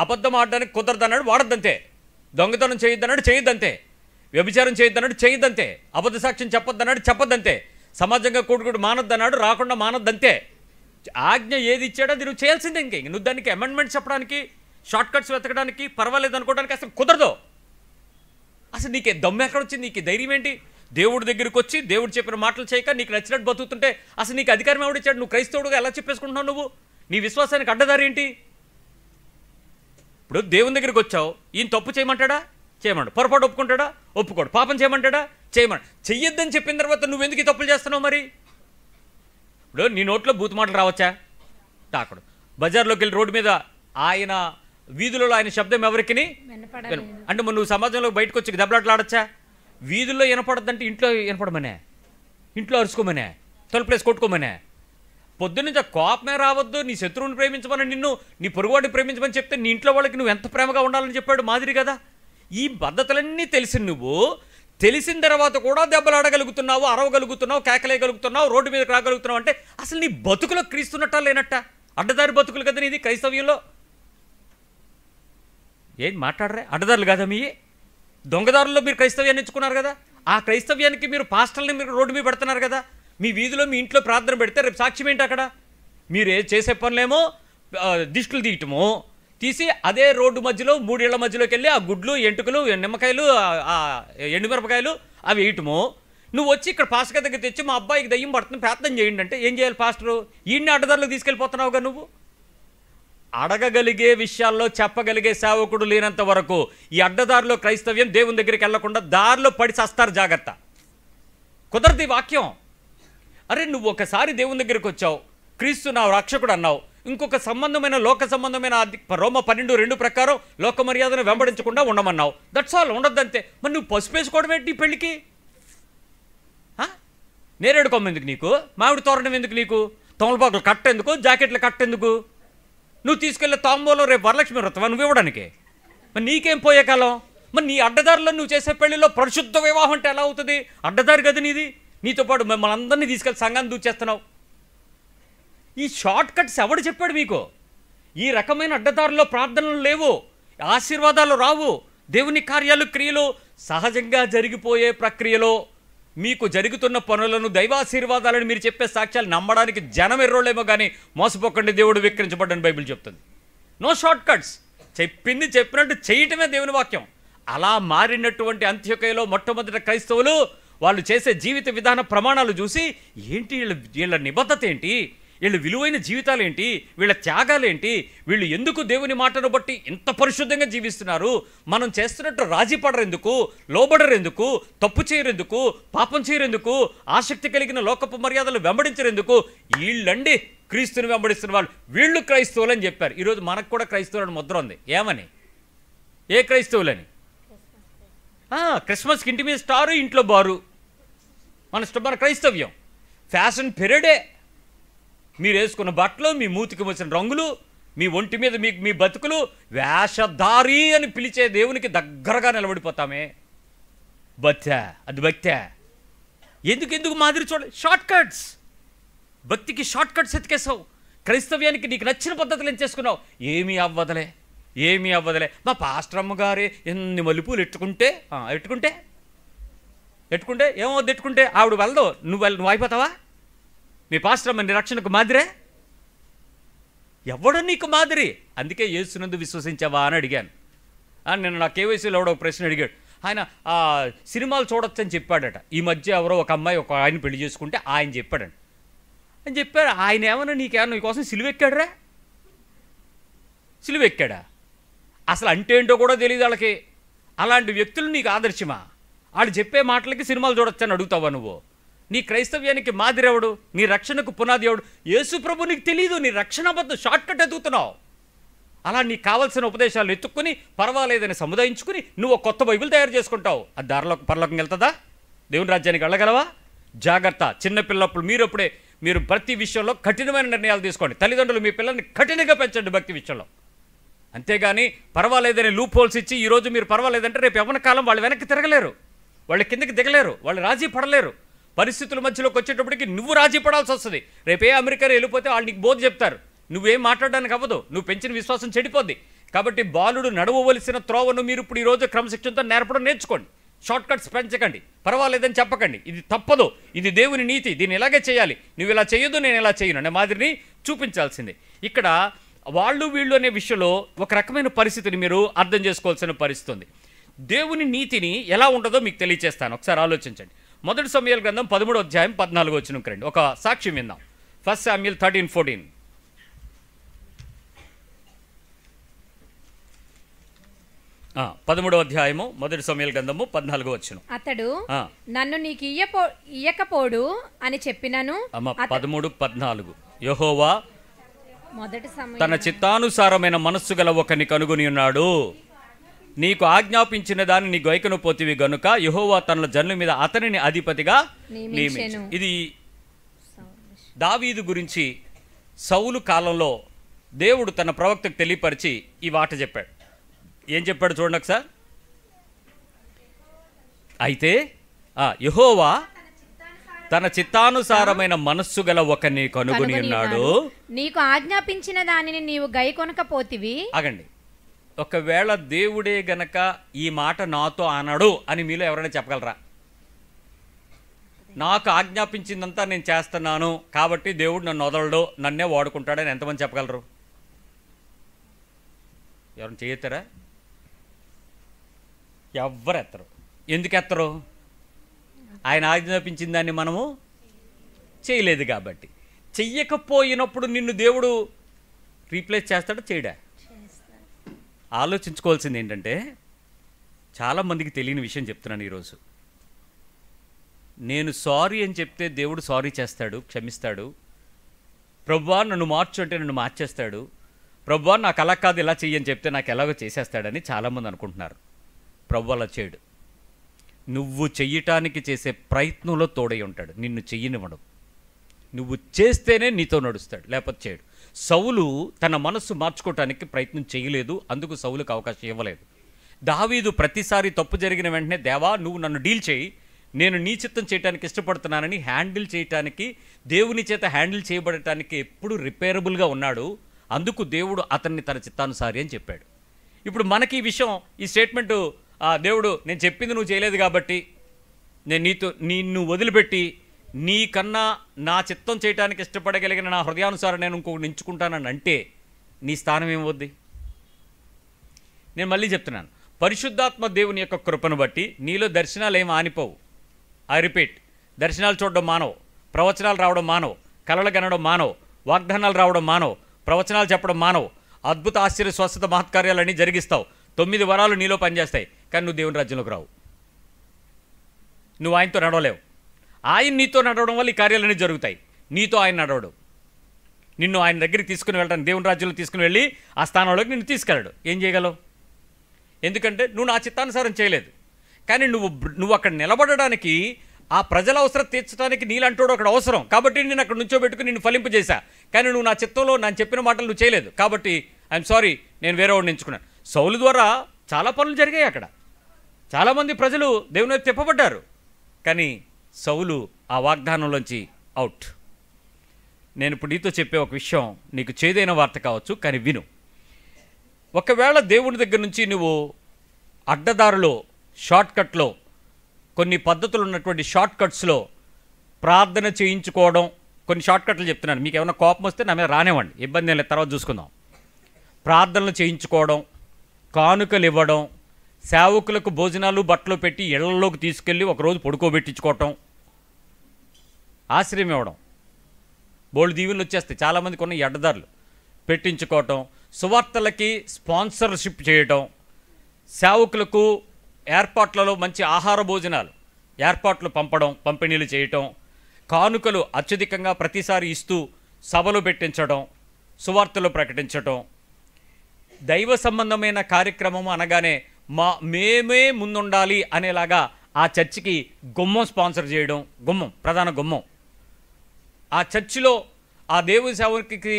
అబద్ధం ఆడడానికి కుదరదన్నాడు, వాడద్దంతే. దొంగతనం చేయొద్దన్నాడు, చేయొద్దంతే. వ్యభిచారం చేయొద్దన్నాడు, చేయొద్దంతే. అబద్ధ సాక్ష్యం చెప్పొద్దన్నాడు, చెప్పొద్దంతే. సమాజంగా కూడుకుడు మానొద్దన్నాడు, రాకుండా మానొద్దంతే. ఆజ్ఞ ఏది ఇచ్చాడో అది నువ్వు చేయాల్సిందే. ఇంకే నువ్వు దానికి అమెండ్మెంట్స్ చెప్పడానికి, షార్ట్ కట్స్ వెతకడానికి, పర్వాలేదు అనుకోవడానికి అసలు కుదరదు. అసలు నీకే దమ్ము ఎక్కడొచ్చింది? నీకు ధైర్యం ఏంటి? దేవుడి దగ్గరికి వచ్చి దేవుడు చెప్పిన మాటలు చేయక నీకు నచ్చినట్టు బతుకుతుంటే అసలు నీకు అధికారం ఎవడిచ్చాడు? నువ్వు క్రైస్తవుడుగా ఎలా చెప్పేసుకుంటున్నావు? నువ్వు నీ విశ్వాసానికి అడ్డదారి ఏంటి? ఇప్పుడు దేవుని దగ్గరికి వచ్చావు, ఈయన తప్పు చేయమంటాడా? చేయమంటాడు. పొరపాటు ఒప్పుకుంటాడా? ఒప్పుకోడు. పాపం చేయమంటాడా? చేయమని. చెయ్యొద్దని చెప్పిన తర్వాత నువ్వెందుకు ఈ తప్పులు చేస్తున్నావు? మరి ఇప్పుడు నీ నోట్లో బూతు మాటలు రావచ్చా? తాకడు. బజార్లోకి వెళ్ళి రోడ్డు మీద ఆయన వీధులలో ఆయన శబ్దం ఎవరికి అంటే నువ్వు సమాజంలో బయటకు వచ్చి దెబ్బలాట్లు ఆడచ్చా? వీధుల్లో వినపడద్దంటే ఇంట్లో వినపడమనే, ఇంట్లో అరుచుకోమనే, తలుపులేసి కొట్టుకోమనే. పొద్దున్నుంచి కోపమే రావద్దు, నీ శత్రువుని ప్రేమించమని, నిన్ను నీ పొరుగువాడిని ప్రేమించమని చెప్తే నీ ఇంట్లో వాళ్ళకి నువ్వు ఎంత ప్రేమగా ఉండాలని చెప్పాడు మాదిరి కదా. ఈ పద్ధతులన్నీ తెలిసిన తర్వాత కూడా దెబ్బలాడగలుగుతున్నావు, అరవగలుగుతున్నావు, కేకలేయగలుగుతున్నావు, రోడ్డు మీదకి రాగలుగుతున్నావు అంటే అసలు నీ బతుకులో క్రీస్తున్నట్టా లేనట్ట? అడ్డదారి బతుకులు కదా నీది క్రైస్తవ్యంలో. ఏం మాట్లాడరే? అడ్డదారులు కదా మీ దొంగదారుల్లో మీరు క్రైస్తవ్యాన్ని ఎంచుకున్నారు కదా. ఆ క్రైస్తవ్యానికి మీరు పాస్టర్ని మీరు రోడ్డు మీద పెడుతున్నారు కదా. మీ వీధిలో మీ ఇంట్లో ప్రార్థన పెడితే రేపు సాక్ష్యం ఏంటి? అక్కడ మీరు చేసే పనులేమో దిష్టులు తీయటము, తీసి అదే రోడ్డు మధ్యలో 3 ఇళ్ల మధ్యలోకి వెళ్ళి ఆ గుడ్లు, ఎంటుకలు, నిమ్మకాయలు, ఎండుమిరపకాయలు అవి వేయటము. నువ్వు వచ్చి ఇక్కడ పాస్టర్ దగ్గర తెచ్చి మా అబ్బాయికి దయ్యం పడుతుంది ప్రార్థన చేయండి అంటే ఏం చేయాలి పాస్టరు? ఈయన్ని అడ్డదారులకు తీసుకెళ్ళిపోతున్నావుగా నువ్వు. అడగగలిగే విషయాల్లో చెప్పగలిగే సేవకుడు లేనంత వరకు ఈ అడ్డదారిలో క్రైస్తవ్యం దేవుని దగ్గరికి వెళ్లకుండా దారిలో పడి చస్తారు. జాగ్రత్త. కుదరదు ఈ వాక్యం. అరే నువ్వు ఒకసారి దేవుని దగ్గరికి వచ్చావు, క్రీస్తు నా రక్షకుడు అన్నావు, ఇంకొక సంబంధమైన లోక సంబంధమైన రోమ 12:2 ప్రకారం లోక మర్యాదను వెంబడించకుండా ఉండమన్నావు. That's all. ఉండొద్దంతే. మరి నువ్వు పసుపు వేసుకోవడం ఏంటి పెళ్ళికి? నేరేడు కొమ్మ ఎందుకు నీకు? మామిడి తోరణం ఎందుకు నీకు? తమలపాకులు కట్ట ఎందుకు? జాకెట్లు కట్ట ఎందుకు? నువ్వు తీసుకెళ్ళే తాంబూలం రేపు వరలక్ష్మి వ్రతం నువ్వు ఇవ్వడానికి. మరి నీకేం పోయే కాలం? మరి నీ అడ్డదారిలో నువ్వు చేసే పెళ్లిలో పరిశుద్ధ వివాహం అంటే ఎలా అవుతుంది? అడ్డదారి కదా నీది. నీతో పాటు మిమ్మల్ని అందరినీ తీసుకెళ్ళి సంఘాన్ని దూచేస్తున్నావు. ఈ షార్ట్ కట్స్ ఎవడు చెప్పాడు మీకు? ఈ రకమైన అడ్డదారుల్లో ప్రార్థనలు లేవు, ఆశీర్వాదాలు రావు. దేవుని కార్యాలు, క్రియలు సహజంగా జరిగిపోయే ప్రక్రియలో మీకు జరుగుతున్న పనులను, దైవాశీర్వాదాలను మీరు చెప్పే సాక్ష్యాలు నమ్మడానికి జనం ఎర్రోళ్ళేమో కానీ మోసపోకండి, దేవుడు విక్రించబడ్డని బైబిల్ చెప్తుంది. No short cuts. చెప్పింది చెప్పినట్టు చేయటమే దేవుని వాక్యం. అలా మారినటువంటి అంత్యోకయలో మొట్టమొదటి క్రైస్తవులు వాళ్ళు చేసే జీవిత విధాన ప్రమాణాలు చూసి ఏంటి వీళ్ళ నిబద్ధత ఏంటి, వీళ్ళ విలువైన జీవితాలు ఏంటి, వీళ్ళ త్యాగాలేంటి, వీళ్ళు ఎందుకు దేవుని మాటను బట్టి ఇంత పరిశుద్ధంగా జీవిస్తున్నారు, మనం చేస్తున్నట్టు రాజీ పడరెందుకు, లోబడరెందుకు, తప్పు చేయరెందుకు, పాపం చేయరెందుకు, ఆసక్తి కలిగిన లోకపు మర్యాదలు వెంబడించరెందుకు, వీళ్ళండి క్రీస్తుని వెంబడిస్తున్న వాళ్ళు, వీళ్ళు క్రైస్తవులు అని చెప్పారు. ఈరోజు మనకు కూడా క్రైస్తవులని ముద్ర ఉంది. ఏమని? ఏ క్రైస్తవులని? క్రిస్మస్కి ఇంటి మీద స్టారు, ఇంట్లో బారు. మన క్రైస్తవ్యం ఫ్యాషన్ పీరియడే. మీరు వేసుకున్న బట్టలు, మీ మూతికి వచ్చిన రంగులు, మీ ఒంటి మీద మీ బతుకులు, వేషధారి అని పిలిచే దేవునికి దగ్గరగా నిలబడిపోతామే. భక్త్యా? అది భక్త్యా? ఎందుకు మాదిరి చూడాలి? Short cuts. భక్తికి షార్ట్ కట్స్ ఎత్తికేసావు. క్రైస్తవ్యానికి నీకు నచ్చిన పద్ధతులు ఏం చేసుకున్నావు? ఏమీ అవ్వదలే. మా పాస్టర్ అమ్మగారే ఎన్ని మలుపులు ఎట్టుకుంటే ఏమవుద్ది? ఎట్టుకుంటే ఆవిడ వెళ్ళదు, నువ్వు అయిపోతావా? మీ పాస్టర్ అమ్మ నీ రక్షణకు మాదిరే? ఎవడు నీకు మాదిరి? అందుకే యేసునందు విశ్వసించావా అని అడిగాను. నిన్న నా కేవైసీలో ఎవడో ఒక ప్రశ్న అడిగాడు. ఆయన సినిమాలు చూడొచ్చని చెప్పాడట. ఈ మధ్య ఎవరో ఒక అమ్మాయి ఒక ఆయన పెళ్లి చేసుకుంటే ఆయన చెప్పాడండి అని చెప్పారు. ఆయన ఏమన్నా నీకోసం సిలువెక్కాడరా? సిలువెక్కాడా? అసలు అంటే ఏంటో కూడా తెలియదు వాళ్ళకి. అలాంటి వ్యక్తులు నీకు ఆదర్శమా? వాళ్ళు చెప్పే మాటలకి సినిమాలు చూడొచ్చని అడుగుతావా నువ్వు? నీ క్రైస్తవ్యానికి మాదిరి ఎవడు? నీ రక్షణకు పునాది ఎవడు? యేసు ప్రభు నీకు తెలియదు. నీ రక్షణ బద్దు షార్ట్ కట్ ఎత్తుకుతున్నావు. అలా నీకు కావాల్సిన ఉపదేశాలు ఎత్తుక్కుని పర్వాలేదని సముదాయించుకుని నువ్వు కొత్త బైబిల్ తయారు చేసుకుంటావు. అది పరలోకం వెళ్తుందా? దేవుని రాజ్యానికి వెళ్ళగలవా? జాగ్రత్త. చిన్నపిల్లప్పుడు మీరు ప్రతి విషయంలో కఠినమైన నిర్ణయాలు తీసుకోండి. తల్లిదండ్రులు మీ పిల్లల్ని కఠినంగా పెంచండి భక్తి విషయంలో. అంతేగాని పర్వాలేదని లూప్ హోల్స్ ఇచ్చి ఈరోజు మీరు పర్వాలేదంటే రేపు యవ్వన కాలం వాళ్ళు వెనక్కి తిరగలేరు, వాళ్ళు కిందకి దిగలేరు, వాళ్ళు రాజీ పడలేరు. పరిస్థితుల మధ్యలోకి వచ్చేటప్పటికి నువ్వు రాజీ పడాల్సి వస్తుంది. రేపే అమెరికా వెళ్ళిపోతే వాళ్ళు నీకు బోధ చెప్తారు. నువ్వేం మాట్లాడడానికి అవ్వదు. నువ్వు పెంచిన విశ్వాసం చెడిపోద్ది. కాబట్టి బాలుడు నడవవలసిన త్రోవను మీరు ఇప్పుడు ఈరోజు క్రమశిక్షణతో నేర్పడం నేర్చుకోండి. షార్ట్ కట్స్ పెంచకండి. పర్వాలేదని చెప్పకండి. ఇది తప్పదు, ఇది దేవుని నీతి, దీన్ని ఇలాగే చేయాలి, నువ్వు ఇలా చేయొద్దు, నేను ఇలా చేయను అనే మాదిరిని చూపించాల్సిందే. ఇక్కడ వాళ్ళు వీళ్ళు అనే విషయంలో ఒక రకమైన పరిస్థితిని మీరు అర్థం చేసుకోవాల్సిన పరిస్థితి ఉంది. దేవుని నీతిని ఎలా ఉంటుందో మీకు తెలియచేస్తాను. ఒకసారి ఆలోచించండి. మొదటి సమూయేలు గ్రంథం 13వ అధ్యాయం 14వ వచనంకి రండి. ఒక సాక్ష్యం విందాం. 1 Samuel 13:14. పదమూడవ అధ్యాయము మొదటి సమూయేలు గ్రంథము 14వ వచనం. అతడు నన్ను నీకు ఇయ్యకపోడు అని చెప్పినను. 13:14. యెహోవా తన చిత్తానుసారమైన మనస్సు గల ఒకని కనుగొని ఉన్నాడు. నీకు ఆజ్ఞాపించిన దాన్ని నీ గైకొన పోతివి గనుక యెహోవా తన జనుల మీద అతనిని అధిపతిగా నియమించెను. ఇది దావీదు గురించి సౌలు కాలంలో దేవుడు తన ప్రవక్తకు తెలియపరిచి ఈ మాట చెప్పాడు. ఏం చెప్పాడు చూడండి ఒకసారి. అయితే యెహోవా తన చిత్తానుసారమైన మనస్సు గల ఒకని కనుగొని ఉన్నాడు. నీకు ఆజ్ఞాపించిన దానిని నీవు గైకొనకపోతివి. ఆగండి. ఒకవేళ దేవుడే గనక ఈ మాట నాతో అన్నాడు అని మీలో ఎవరైనా చెప్పగలరా? నాకు ఆజ్ఞాపించిందంతా నేను చేస్తున్నాను కాబట్టి దేవుడు నన్ను వదలడు, నన్నే వాడుకుంటాడని ఎంతమంది చెప్పగలరు? ఎవరైనా చేయెత్తారా? ఎవ్వరు ఎత్తరు. ఎందుకు ఎత్తరు? ఆయన ఆజ్ఞాపించిన దాన్ని మనము చేయలేదు కాబట్టి. చెయ్యకపోయినప్పుడు నిన్ను దేవుడు రీప్లేస్ చేస్తాడా చేయడా? ఆలోచించుకోవాల్సింది ఏంటంటే, చాలామందికి తెలియని విషయం చెప్తున్నాను ఈరోజు. నేను సారీ అని చెప్తే దేవుడు సారీ చేస్తాడు, క్షమిస్తాడు. ప్రభువా నన్ను మార్చు అంటే నన్ను మార్చేస్తాడు. ప్రభువా నాకు అలా కాదు ఇలా చెయ్యని చెప్తే నాకు ఎలాగో చేసేస్తాడని చాలామంది అనుకుంటున్నారు. ప్రభు అలా చేయడు. నువ్వు చెయ్యటానికి చేసే ప్రయత్నంలో తోడై ఉంటాడు, నిన్ను చెయ్యనివ్వడం. నువ్వు చేస్తేనే నీతో నడుస్తాడు, లేకపోతే చేయడు. సౌలు తన మనస్సు మార్చుకోవటానికి ప్రయత్నం చేయలేదు, అందుకు సౌలుకు అవకాశం ఇవ్వలేదు. దావీదు ప్రతిసారి తప్పు జరిగిన వెంటనే, దేవా నువ్వు నన్ను డీల్ చేయి, నేను నీ చిత్తం చేయడానికి ఇష్టపడుతున్నానని హ్యాండిల్ చేయటానికి, దేవుని చేత హ్యాండిల్ చేయబడటానికి ఎప్పుడు రిపేరబుల్గా ఉన్నాడు. అందుకు దేవుడు అతన్ని తన చిత్తానుసారి అని చెప్పాడు. ఇప్పుడు మనకి ఈ విషయం, ఈ స్టేట్మెంటు, దేవుడు నేను చెప్పింది నువ్వు చేయలేదు కాబట్టి నేను నిన్ను వదిలిపెట్టి నీకన్నా నా చిత్తం చేయడానికి ఇష్టపడగలిగిన నా హృదయానుసారం నేను ఇంకొకటి ఎంచుకుంటానని అంటే నీ స్థానం ఏమవుద్ది? నేను మళ్ళీ చెప్తున్నాను, పరిశుద్ధాత్మ దేవుని యొక్క కృపను బట్టి నీలో దర్శనాలు ఏమి ఆనిపోవు. ఐ రిపీట్, దర్శనాలు చూడడం మానవు, ప్రవచనాలు రావడం మానవు, కలలు కనడం మానవు, వాగ్దానాలు రావడం మానవు, ప్రవచనాలు చెప్పడం మానవు, అద్భుత ఆశ్చర్య స్వస్థత మహత్కార్యాలన్నీ జరిగిస్తావు, 9 వరాలు నీలో పనిచేస్తాయి, కానీ నువ్వు దేవుని రాజ్యంలోకి రావు. నువ్వు ఆయనతో నడవలేవు. ఆయన నీతో నడవడం వల్ల ఈ కార్యాలన్నీ జరుగుతాయి, నీతో ఆయన నడవడు. నిన్ను ఆయన దగ్గరికి తీసుకుని వెళ్ళడానికి, దేవుని రాజ్యంలో తీసుకుని వెళ్ళి ఆ స్థానంలోకి నిన్ను తీసుకెళ్ళడు. ఏం చేయగలవు? ఎందుకంటే నువ్వు నా చిత్తానుసారం చేయలేదు. కానీ నువ్వు అక్కడ నిలబడడానికి, ఆ ప్రజల అవసరం తీర్చడానికి నీలంటోడు అక్కడ అవసరం కాబట్టి నేను అక్కడ నుంచోబెట్టుకుని నిన్ను ఫలింపజేశా. కానీ నువ్వు నా చిత్తంలో నేను చెప్పిన మాటలు నువ్వు చేయలేదు కాబట్టి ఐఎమ్ సారీ, నేను వేరే వాడిని ఎంచుకున్నాను. సౌలు ద్వారా చాలా పనులు జరిగాయి, అక్కడ చాలామంది ప్రజలు దేవుని వైపు తిప్పబడ్డారు. కానీ సౌలు ఆ వాగ్దానంలోంచి అవుట్. నేను ఇప్పుడు నీతో చెప్పే ఒక విషయం నీకు చేదైన వార్త కావచ్చు, కానీ విను. ఒకవేళ దేవుని దగ్గర నుంచి నువ్వు అడ్డదారులో, షార్ట్కట్లో, కొన్ని పద్ధతులు ఉన్నటువంటి షార్ట్కట్స్లో ప్రార్థన చేయించుకోవడం, కొన్ని షార్ట్కట్లు చెప్తున్నాను, మీకు ఏమైనా కోపం వస్తే నా మీద రానివ్వండి, ఇబ్బంది ఏం లేదు, తర్వాత చూసుకుందాం. ప్రార్థనలు చేయించుకోవడం, కానుకలు ఇవ్వడం, సేవకులకు భోజనాలు బట్టలు పెట్టి ఇళ్లలోకి తీసుకెళ్ళి ఒకరోజు పడుకోబెట్టించుకోవటం, ఆశ్రయం ఇవ్వడం, బోల్డ్ దీవెనలు వచ్చేస్తాయి. చాలామంది కొన్ని అడ్డదారులు పెట్టించుకోవటం, సువార్తలకి స్పాన్సర్షిప్ చేయటం, సేవకులకు ఏర్పాట్లలో మంచి ఆహార భోజనాలు ఏర్పాట్లు పంపిణీలు చేయటం, కానుకలు అత్యధికంగా ప్రతిసారి ఇస్తూ సభలు పెట్టించడం, సువార్తలు ప్రకటించటం. దైవ సంబంధమైన కార్యక్రమం అనగానే మేమే ముందుండాలి అనేలాగా ఆ చర్చికి గుమ్మం స్పాన్సర్ చేయడం, ప్రధాన గుమ్మం. ఆ చర్చిలో ఆ దేవుని సేవకుడికి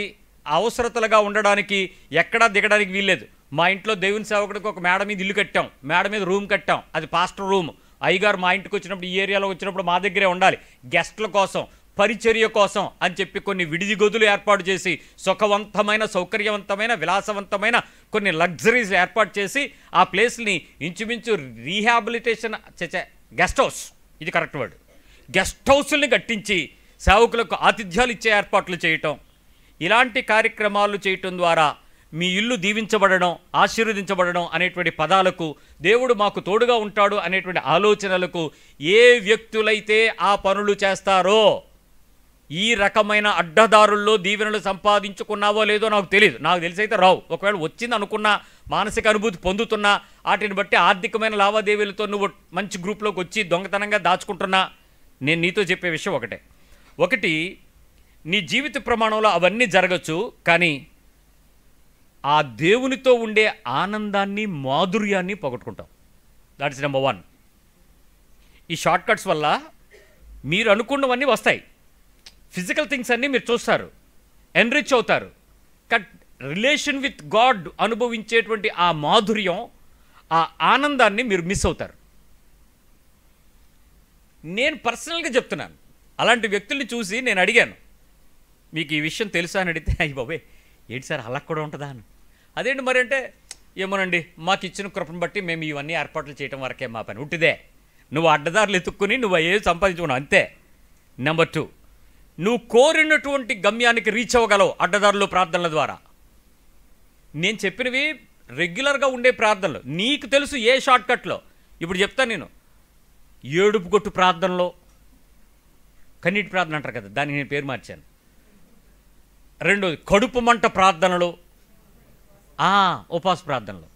అవసరతలుగా ఉండడానికి ఎక్కడా దిగడానికి వీల్లేదు. మా ఇంట్లో దేవుని సేవకుడికి ఒక మేడ మీద ఇల్లు కట్టాం, మేడ మీద రూమ్ కట్టాం, అది పాస్టర్ రూమ్. అయ్యగారు మా ఇంటికి వచ్చినప్పుడు, ఈ ఏరియాలో వచ్చినప్పుడు మా దగ్గరే ఉండాలి, గెస్ట్ల కోసం, పరిచర్య కోసం అని చెప్పి కొన్ని విడిది గదులు ఏర్పాటు చేసి, సుఖవంతమైన, సౌకర్యవంతమైన, విలాసవంతమైన కొన్ని లగ్జరీస్ ఏర్పాటు చేసి ఆ ప్లేస్ని ఇంచుమించు రీహాబిలిటేషన్ గెస్ట్ హౌస్, ఇది కరెక్ట్ వర్డ్, గెస్ట్ హౌస్ని కట్టించి సేవకులకు ఆతిథ్యాలు ఇచ్చే ఏర్పాట్లు చేయటం. ఇలాంటి కార్యక్రమాలు చేయటం ద్వారా మీ ఇల్లు దీవించబడడం, ఆశీర్వదించబడడం అనేటువంటి పదాలకు, దేవుడు మాకు తోడుగా ఉంటాడు అనేటువంటి ఆలోచనలకు ఏ వ్యక్తులైతే ఆ పనులు చేస్తారో, ఈ రకమైన అడ్డదారుల్లో దీవెనలు సంపాదించుకున్నావో లేదో నాకు తెలియదు, నాకు తెలిసైతే రావు. ఒకవేళ వచ్చింది అనుకున్నా, మానసిక అనుభూతి పొందుతున్నా, వాటిని బట్టి ఆర్థికమైన లావాదేవీలతో నువ్వు మంచి గ్రూప్లోకి వచ్చి దొంగతనంగా దాచుకుంటున్నా, నేను నీతో చెప్పే విషయం ఒకటి, నీ జీవిత ప్రమాణంలో అవన్నీ జరగచ్చు, కానీ ఆ దేవునితో ఉండే ఆనందాన్ని, మాధుర్యాన్ని పోగొట్టుకుంటాం. That is number 1. ఈ షార్ట్కట్స్ వల్ల మీరు అనుకున్నవన్నీ వస్తాయి, ఫిజికల్ థింగ్స్ అన్నీ మీరు చూస్తారు, ఎన్రిచ్ అవుతారు, కట్ రిలేషన్ విత్ గాడ్ అనుభవించేటువంటి ఆ మాధుర్యం, ఆ ఆనందాన్ని మీరు మిస్ అవుతారు. నేను పర్సనల్గా చెప్తున్నాను, అలాంటి వ్యక్తుల్ని చూసి నేను అడిగాను, మీకు ఈ విషయం తెలుసా అని అడిగితే, అయ్యి బాబే ఏంటి సార్ అలా కూడా ఉంటుందా అని. అదేంటి మరి అంటే, ఏమోనండి మాకు ఇచ్చిన కృపను బట్టి మేము ఇవన్నీ ఏర్పాట్లు చేయడం వరకే మా పని, ఉట్టిదే. నువ్వు అడ్డదారులు ఎత్తుక్కుని నువ్వు ఏది సంపాదించుకున్నావు అంతే. నెంబర్ 2, నువ్వు కోరినటువంటి గమ్యానికి రీచ్ అవ్వగలవు అడ్డదారులు ప్రార్థనల ద్వారా. నేను చెప్పినవి రెగ్యులర్గా ఉండే ప్రార్థనలు, నీకు తెలుసు ఏ షార్ట్కట్లో. ఇప్పుడు చెప్తాను నేను, ఏడుపు కొట్టు ప్రార్థనలో, కన్నీటి ప్రార్థన అంటారు కదా, దానికి నేను పేరు మార్చాను. 2, కడుపు మంట ప్రార్థనలు, ఉపవాస ప్రార్థనలు,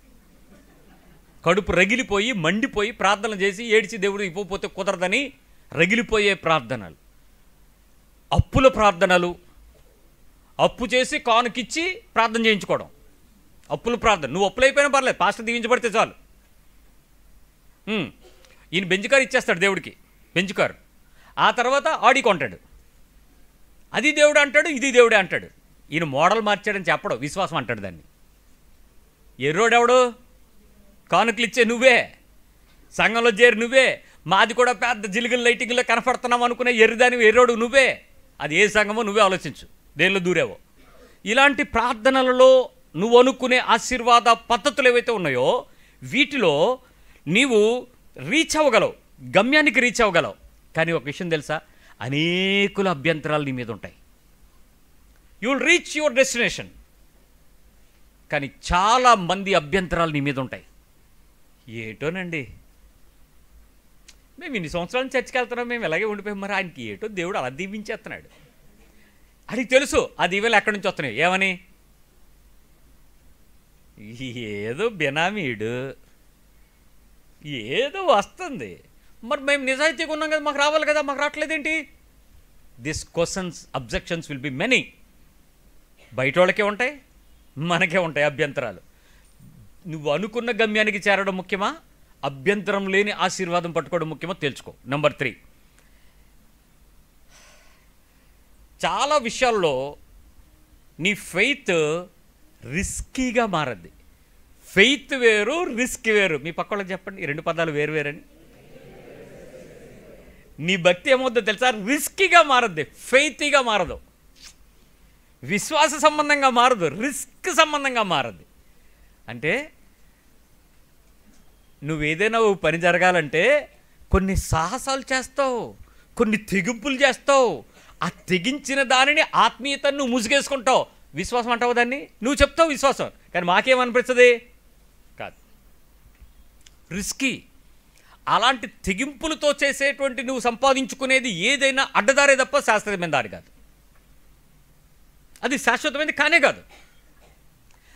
కడుపు రగిలిపోయి మండిపోయి ప్రార్థనలు చేసి ఏడిచి దేవుడు ఇవ్వకపోతే కుదరదని రగిలిపోయే ప్రార్థనలు. అప్పుల ప్రార్థనలు, అప్పు చేసి కానుకిచ్చి ప్రార్థన చేయించుకోవడం, అప్పుల ప్రార్థన. నువ్వు అప్పులైపోయినా పర్లేదు, పాస్టర్ దీవించబడితే చాలు. ఈయన బెంజ్ కారు ఇచ్చేస్తాడు దేవుడికి, బెంజ్ కారు. ఆ తర్వాత ఆడి కొంటాడు, అది దేవుడు అంటాడు, ఇది దేవుడే అంటాడు. ఈయన మోడల్ మార్చాడని చెప్పడు, విశ్వాసం అంటాడు దాన్ని. ఎర్రోడెవడు? కానుకలు ఇచ్చే నువ్వే, సంఘంలో చేరి నువ్వే, మాది కూడా పెద్ద జిలుగులు లైటింగ్లో కనపడుతున్నాం అనుకునే ఎర్రదాని ఎర్రోడు నువ్వే. అది ఏ సంఘమో నువ్వే ఆలోచించు, దేనిలో దూరేవో. ఇలాంటి ప్రార్థనలలో నువ్వు అనుకునే ఆశీర్వాద పద్ధతులు ఏవైతే ఉన్నాయో వీటిలో నీవు రీచ్ అవ్వగలవు, గమ్యానికి రీచ్ అవ్వగలవు. కానీ ఒక విషయం తెలుసా, అనేకుల అభ్యంతరాలు నీ మీద ఉంటాయి. You will reach your destination, కానీ చాలా మంది అభ్యంతరాలు నీ మీద ఉంటాయి. ఏటోనండి, మేము ఇన్ని సంవత్సరాల చర్చికి వెళ్తున్నాం, మేము ఇలాగే ఉండిపోయాం, మరి ఆయనకి ఏటో దేవుడు అలా దీవించేస్తున్నాడు. అడిగి తెలుసు ఆ దీవెలు ఎక్కడి నుంచి వస్తున్నాయి. ఏమని? ఏదో బినామీడు ఏదో వస్తుంది, మరి మేము నిజాయితీగా ఉన్నాం కదా, మాకు రావాలి కదా, మాకు రావట్లేదేంటి? This questions, objections will be many. బయట వాళ్ళకే ఉంటాయి, మనకే ఉంటాయి అభ్యంతరాలు. నువ్వు అనుకున్న గమ్యానికి చేరడం ముఖ్యమా, అభ్యంతరం లేని ఆశీర్వాదం పట్టుకోవడం ముఖ్యమో తెలుసుకో. నెంబర్ 3, చాలా విషయాల్లో నీ ఫెయిత్ రిస్కీగా మారద్ది. ఫెయిత్ వేరు, రిస్క్ వేరు. మీ పక్క వాళ్ళకి చెప్పండి, ఈ రెండు పదాలు వేరు వేరని. నీ భక్తి ఏమవుద్దో తెలుసా, రిస్కీగా మారద్ది, ఫెయితీగా మారదు. విశ్వాస సంబంధంగా మారదు, రిస్క్ సంబంధంగా మారద్ది. అంటే నువ్వేదైనా పని జరగాలంటే కొన్ని సాహసాలు చేస్తావు, కొన్ని తెగింపులు చేస్తావు. ఆ తెగించిన దానిని ఆత్మీయతను నువ్వు ముసుగేసుకుంటావు. విశ్వాసం అంటావు దాన్ని, నువ్వు చెప్తావు విశ్వాసం, కానీ మాకేమనిపిస్తుంది? కాదు, రిస్కీ. అలాంటి తెగింపులతో చేసేటువంటి నువ్వు సంపాదించుకునేది ఏదైనా అడ్డదారే తప్ప శాశ్వతమైన దారి కాదు. అది శాశ్వతమైనది కానే కాదు.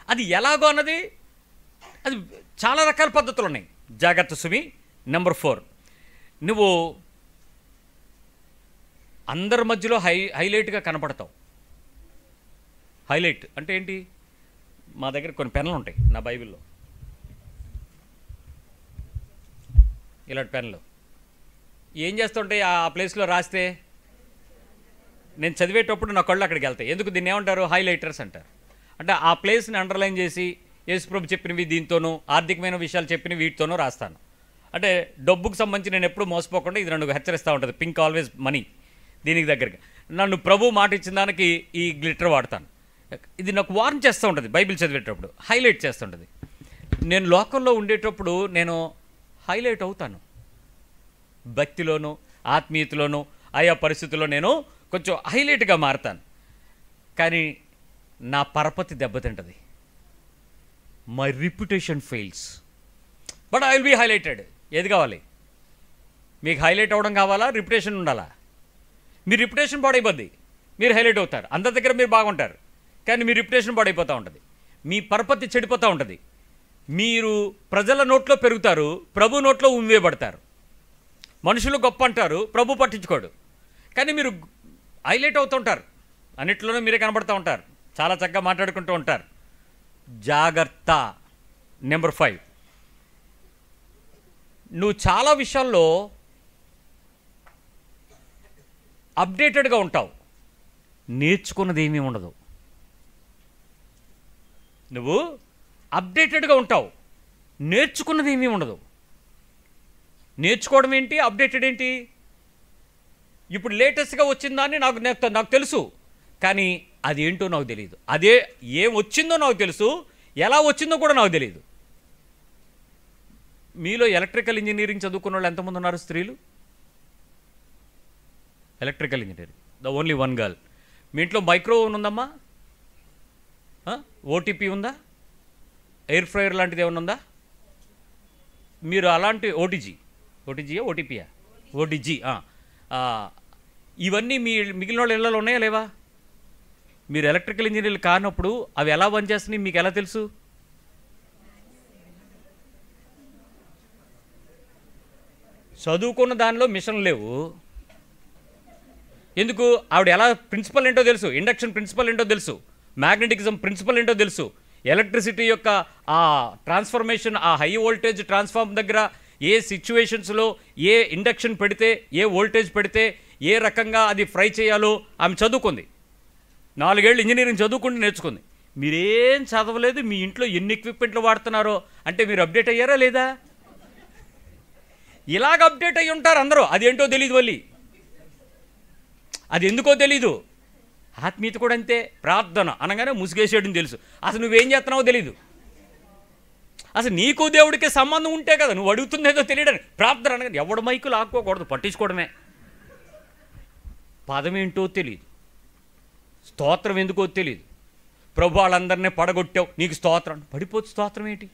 అది ఎలాగో అన్నది, అది చాలా రకాల పద్ధతులు ఉన్నాయి. జాగ్రత్త సుమి. నెంబర్ 4, నువ్వు అందరి మధ్యలో హైలైట్గా కనపడతావు. హైలైట్ అంటే ఏంటి? మా దగ్గర కొన్ని పెన్నులు ఉంటాయి, నా బైబిల్లో ఇలాంటి పెన్నులు. ఏం చేస్తుంటాయి ఆ ప్లేస్లో రాస్తే? నేను చదివేటప్పుడు నా కళ్ళు అక్కడికి వెళ్తాయి. ఎందుకు? దీన్ని ఏమంటారు? హైలైటర్స్ అంటారు. అంటే ఆ ప్లేస్ని అండర్లైన్ చేసి యేసుప్రభు చెప్పినవి దీంతోనూ, ఆర్థికమైన విషయాలు చెప్పినవి వీటితోనూ రాస్తాను. అంటే డబ్బుకు సంబంధించి నేను ఎప్పుడు మోసపోకుండా ఇది నన్ను హెచ్చరిస్తూ ఉంటుంది. Pink always money. దీనికి దగ్గరగా నన్ను ప్రభు మాట ఇచ్చిన దానికి ఈ గ్లిటర్ వాడతాను. ఇది నాకు వార్న్ చేస్తూ ఉంటుంది బైబిల్ చదివేటప్పుడు, హైలైట్ చేస్తుంటుంది. నేను లోకంలో ఉండేటప్పుడు నేను హైలైట్ అవుతాను. భక్తిలోనూ ఆత్మీయతలోనూ ఆయా పరిస్థితుల్లో నేను కొంచెం హైలైట్గా మారుతాను. కానీ నా పరపతి దెబ్బతింటుంది. My reputation fails, but I will be highlighted. ఏది కావాలి మీకు? హైలైట్ అవ్వడం కావాలా, రిప్యుటేషన్ ఉండాలా? మీ రిప్యుటేషన్ పాడైపోద్ది, మీరు హైలైట్ అవుతారు. అందరి దగ్గర మీరు బాగుంటారు, కానీ మీ రిప్యుటేషన్ పాడైపోతూ ఉంటుంది, మీ పరపతి చెడిపోతూ ఉంటుంది. మీరు ప్రజల నోట్లో పెరుగుతారు, ప్రభు నోట్లో ఉమ్మివేయబడతారు. మనుషులు గొప్ప అంటారు, ప్రభు పట్టించుకోడు. కానీ మీరు హైలైట్ అవుతుంటారు, అన్నిట్లోనూ మీరే కనబడుతూ ఉంటారు, చాలా చక్కగా మాట్లాడుకుంటూ ఉంటారు. జాగ్రత్త. నెంబర్ 5, నువ్వు చాలా విషయాల్లో అప్డేటెడ్గా ఉంటావు, నేర్చుకున్నది ఏమీ ఉండదు. నువ్వు అప్డేటెడ్గా ఉంటావు, నేర్చుకున్నది ఏమీ ఉండదు. నేర్చుకోవడం ఏంటి, అప్డేటెడ్ ఏంటి? ఇప్పుడు లేటెస్ట్గా వచ్చిందాన్ని నాకు తెలుసు, కానీ అదేంటో నాకు తెలియదు. అదే ఏం వచ్చిందో నాకు తెలుసు, ఎలా వచ్చిందో కూడా నాకు తెలియదు. మీలో ఎలక్ట్రికల్ ఇంజనీరింగ్ చదువుకున్న వాళ్ళు ఎంతమంది ఉన్నారు? స్త్రీలు. Electrical engineering, the only one girl. మీ ఇంట్లో మైక్రో ఓవెన్ ఉందమ్మా? ఓటీపీ ఉందా? ఎయిర్ ఫ్రైయర్ లాంటిది ఏమైనా ఉందా? మీరు అలాంటి ఓటీజీయా ఓటీపీయా? ఓటీజీ. ఇవన్నీ మీ మిగిలిన వాళ్ళ ఇళ్ళలో ఉన్నాయా లేవా? మీరు ఎలక్ట్రికల్ ఇంజనీర్లు కానప్పుడు అవి ఎలా పనిచేస్తున్నాయి మీకు ఎలా తెలుసు? చదువుకున్న దానిలో మిషన్ లేవు. ఎందుకు? ఆవిడ ఎలా ప్రిన్సిపల్ ఏంటో తెలుసు, ఇండక్షన్ ప్రిన్సిపల్ ఏంటో తెలుసు, మ్యాగ్నెటికిజం ప్రిన్సిపల్ ఏంటో తెలుసు, ఎలక్ట్రిసిటీ యొక్క ఆ ట్రాన్స్ఫర్మేషన్, ఆ హై వోల్టేజ్ ట్రాన్స్ఫార్మ్ దగ్గర ఏ సిచ్యువేషన్స్లో ఏ ఇండక్షన్ పెడితే, ఏ వోల్టేజ్ పెడితే ఏ రకంగా అది ఫ్రై చేయాలో ఆమె చదువుకుంది. 4 ఏళ్ళు ఇంజనీరింగ్ చదువుకుంటూ నేర్చుకుంది. మీరేం చదవలేదు, మీ ఇంట్లో ఎన్ని ఎక్విప్మెంట్లు వాడుతున్నారో అంటే మీరు అప్డేట్ అయ్యారా లేదా? ఇలాగ అప్డేట్ అయ్యి ఉంటారు అందరూ. అదేంటో తెలీదు మళ్ళీ, అది ఎందుకో తెలీదు. ఆత్మీయత కూడా అంతే. ప్రార్థన అనగానే ముసుగేసేయడం తెలుసు, అసలు నువ్వేం చేస్తున్నావో తెలీదు. అసలు నీకు దేవుడికి సంబంధం ఉంటే కదా నువ్వు అడుగుతుందేదో తెలియడానికి. ప్రార్థన అనగానే ఎవడు మైకు లాక్కోకూడదు, పట్టించుకోవడమే. పదం ఏంటో తెలియదు, స్తోత్రం ఎందుకో తెలియదు. ప్రభు వాళ్ళందరినీ పడగొట్టావు, నీకు స్తోత్రం. పడిపోతే స్తోత్రం ఏంటి?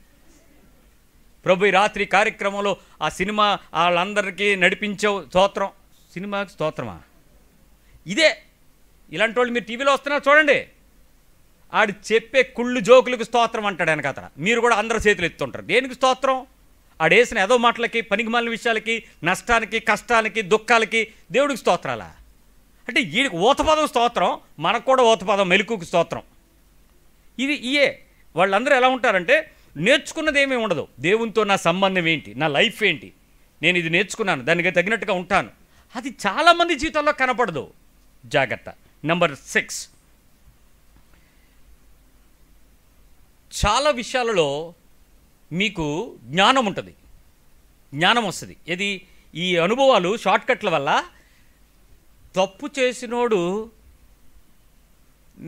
ప్రభు ఈ రాత్రి కార్యక్రమంలో ఆ సినిమా వాళ్ళందరికీ నడిపించావు, స్తోత్రం. సినిమాకి స్తోత్రమా? ఇదే ఇలాంటి వాళ్ళు మీరు టీవీలో వస్తున్నారు చూడండి, ఆడు చెప్పే కుళ్ళు జోకులకు స్తోత్రం అంటాడు వెనక. మీరు కూడా అందరూ చేతులు ఎత్తుంటారు. దేనికి స్తోత్రం? ఆడేసిన ఏదో మాటలకి, పనికిమాలిన విషయాలకి, నష్టానికి, కష్టానికి, దుఃఖాలకి దేవుడికి స్తోత్రాలా? అంటే వీడికి ఊతపదం స్తోత్రం, మనకు కూడా ఊతపదం మెలుకుకి స్తోత్రం. ఇయే వాళ్ళందరూ ఎలా ఉంటారంటే నేర్చుకున్నది ఏమీ ఉండదు. దేవునితో నా సంబంధం ఏంటి, నా లైఫ్ ఏంటి, నేను ఇది నేర్చుకున్నాను, దానికి తగినట్టుగా ఉంటాను, అది చాలామంది జీవితాల్లో కనపడదు. జాగ్రత్త. నెంబర్ 6, చాలా విషయాలలో మీకు జ్ఞానం ఉంటుంది, జ్ఞానం వస్తుంది. ఇది ఈ అనుభవాలు షార్ట్కట్ల వల్ల. తప్పు చేసినోడు,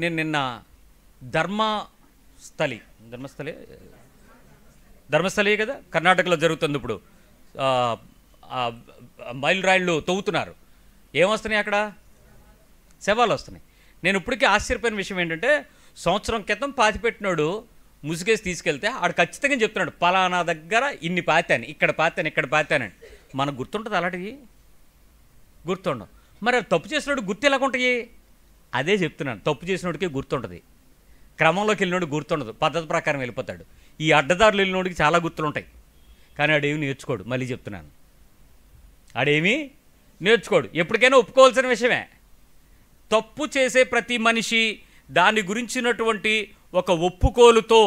నేను నిన్న ధర్మస్థలే కదా కర్ణాటకలో జరుగుతుంది. ఇప్పుడు మైలు రాయిళ్ళు తవ్వుతున్నారు. ఏమొస్తున్నాయి అక్కడ? శవాలు వస్తున్నాయి. నేను ఇప్పటికీ ఆశ్చర్యపోయిన విషయం ఏంటంటే, సంవత్సరం క్రితం పాతిపెట్టినోడు ముసుగేసి తీసుకెళ్తే ఆడు ఖచ్చితంగా చెప్తున్నాడు, పలానా దగ్గర ఇన్ని పాతాను, ఇక్కడ పాతానని. మనకు గుర్తుంటుంది అలాంటివి? గుర్తుండవు. మరి తప్పు చేసినోడు గుర్తు ఎలాగుంటాయి? అదే చెప్తున్నాను, తప్పు చేసినోడికి గుర్తుంటుంది, క్రమంలోకి వెళ్ళినోడు గుర్తుండదు, పద్ధతి ప్రకారం వెళ్ళిపోతాడు. ఈ అడ్డదారులు వెళ్ళినోడికి చాలా గుర్తులు ఉంటాయి, కానీ ఆడేమి నేర్చుకోడు. మళ్ళీ చెప్తున్నాను, ఆడేమీ నేర్చుకోడు. ఎప్పటికైనా ఒప్పుకోవాల్సిన విషయమే. తప్పు చేసే ప్రతి మనిషి దాని గురించినటువంటి ఒక ఒప్పుకోలుతో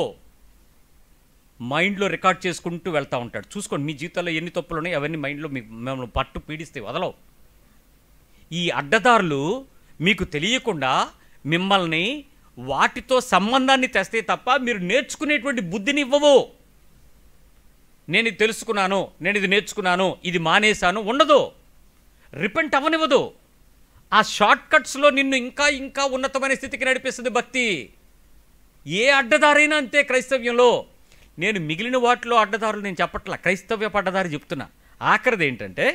మైండ్లో రికార్డ్ చేసుకుంటూ వెళ్తూ ఉంటాడు. చూసుకోండి, మీ జీవితంలో ఎన్ని తప్పులు ఉన్నాయి, అవన్నీ మైండ్లో మిమ్మల్ని పట్టు పీడిస్తే వదలవు. ఈ అడ్డదారులు మీకు తెలియకుండా మిమ్మల్ని వాటితో సంబంధాన్ని తెస్తే తప్ప మీరు నేర్చుకునేటువంటి బుద్ధిని ఇవ్వవు. నేను ఇది తెలుసుకున్నాను, నేను ఇది నేర్చుకున్నాను, ఇది మానేశాను ఉండదు. రిపెంట్ అవ్వనివ్వదు. ఆ షార్ట్ కట్స్లో నిన్ను ఇంకా ఇంకా ఉన్నతమైన స్థితికి నడిపిస్తుంది భక్తి. ఏ అడ్డదారైనా అంతే క్రైస్తవ్యంలో. నేను మిగిలిన వాటిలో అడ్డదారులు నేను చెప్పట్లా, క్రైస్తవ్యపు అడ్డదారి చెప్తున్నా. ఆఖరిది ఏంటంటే,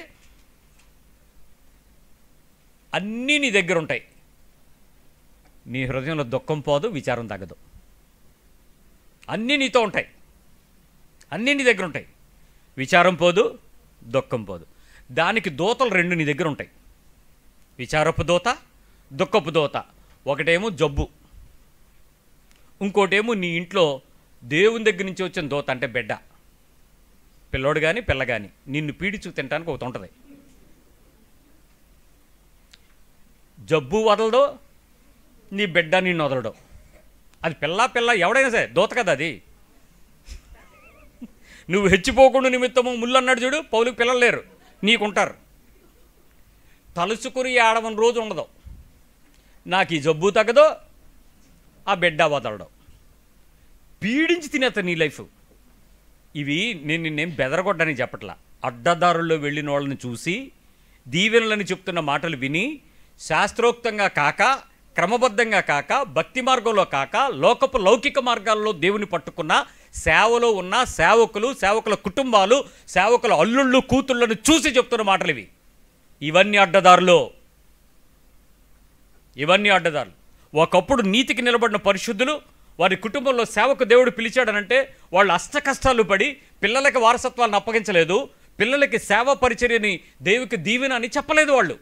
అన్నీ నీ దగ్గర ఉంటాయి, నీ హృదయంలో దుఃఖం పోదు, విచారం తగ్గదు. అన్నీ నీతో ఉంటాయి, అన్నీ నీ దగ్గర ఉంటాయి, విచారం పోదు, దుఃఖం పోదు. దానికి దోతలు 2 నీ దగ్గర ఉంటాయి, విచారపు దోత, దుఃఖపు దోత. ఒకటేమో జబ్బు, ఇంకోటేమో నీ ఇంట్లో దేవుని దగ్గర నుంచి వచ్చిన దోత, అంటే బిడ్డ, పిల్లోడు కానీ పిల్ల కానీ నిన్ను పీడించు తినడానికి ఒకటి ఉంటుంది. జబ్బు వదలదో, నీ బిడ్డ నిన్ను వదలడు. అది పిల్ల ఎవడైనా సరే దోత కదా అది. నువ్వు హెచ్చిపోకుండా నిమిత్తము ముళ్ళు అన్నాడు చూడు, పౌలుకు పిల్లలు లేరు, నీకుంటారు. తలుచుకుని ఏడవని రోజు ఉండదు. నాకు ఈ జబ్బు తగ్గదో, ఆ బిడ్డ వదలడం, పీడించి తినేస్తా నీ లైఫ్. ఇవి నేను నిన్నేం బెదరగొడ్డానికి చెప్పట్లా. అడ్డదారుల్లో వెళ్ళిన వాళ్ళని చూసి దీవెనలని చెప్తున్న మాటలు విని శాస్త్రోక్తంగా కాక, క్రమబద్ధంగా కాక, భక్తి మార్గంలో కాక, లోకపు లౌకిక మార్గాల్లో దేవుని పట్టుకున్న సేవలో ఉన్న సేవకులు, సేవకుల కుటుంబాలు, సేవకుల అల్లుళ్ళు, కూతుళ్ళను చూసి చెప్తున్న మాటలు ఇవి. ఇవన్నీ అడ్డదారులు, ఇవన్నీ అడ్డదారులు. ఒకప్పుడు నీతికి నిలబడిన పరిశుద్ధులు, వారి కుటుంబంలో సేవకు దేవుడు పిలిచాడనంటే వాళ్ళు అష్ట కష్టాలు పడి పిల్లలకి వారసత్వాలను అప్పగించలేదు, పిల్లలకి సేవా పరిచర్యని దేవునికి దీవెన అని చెప్పలేదు. వాళ్ళు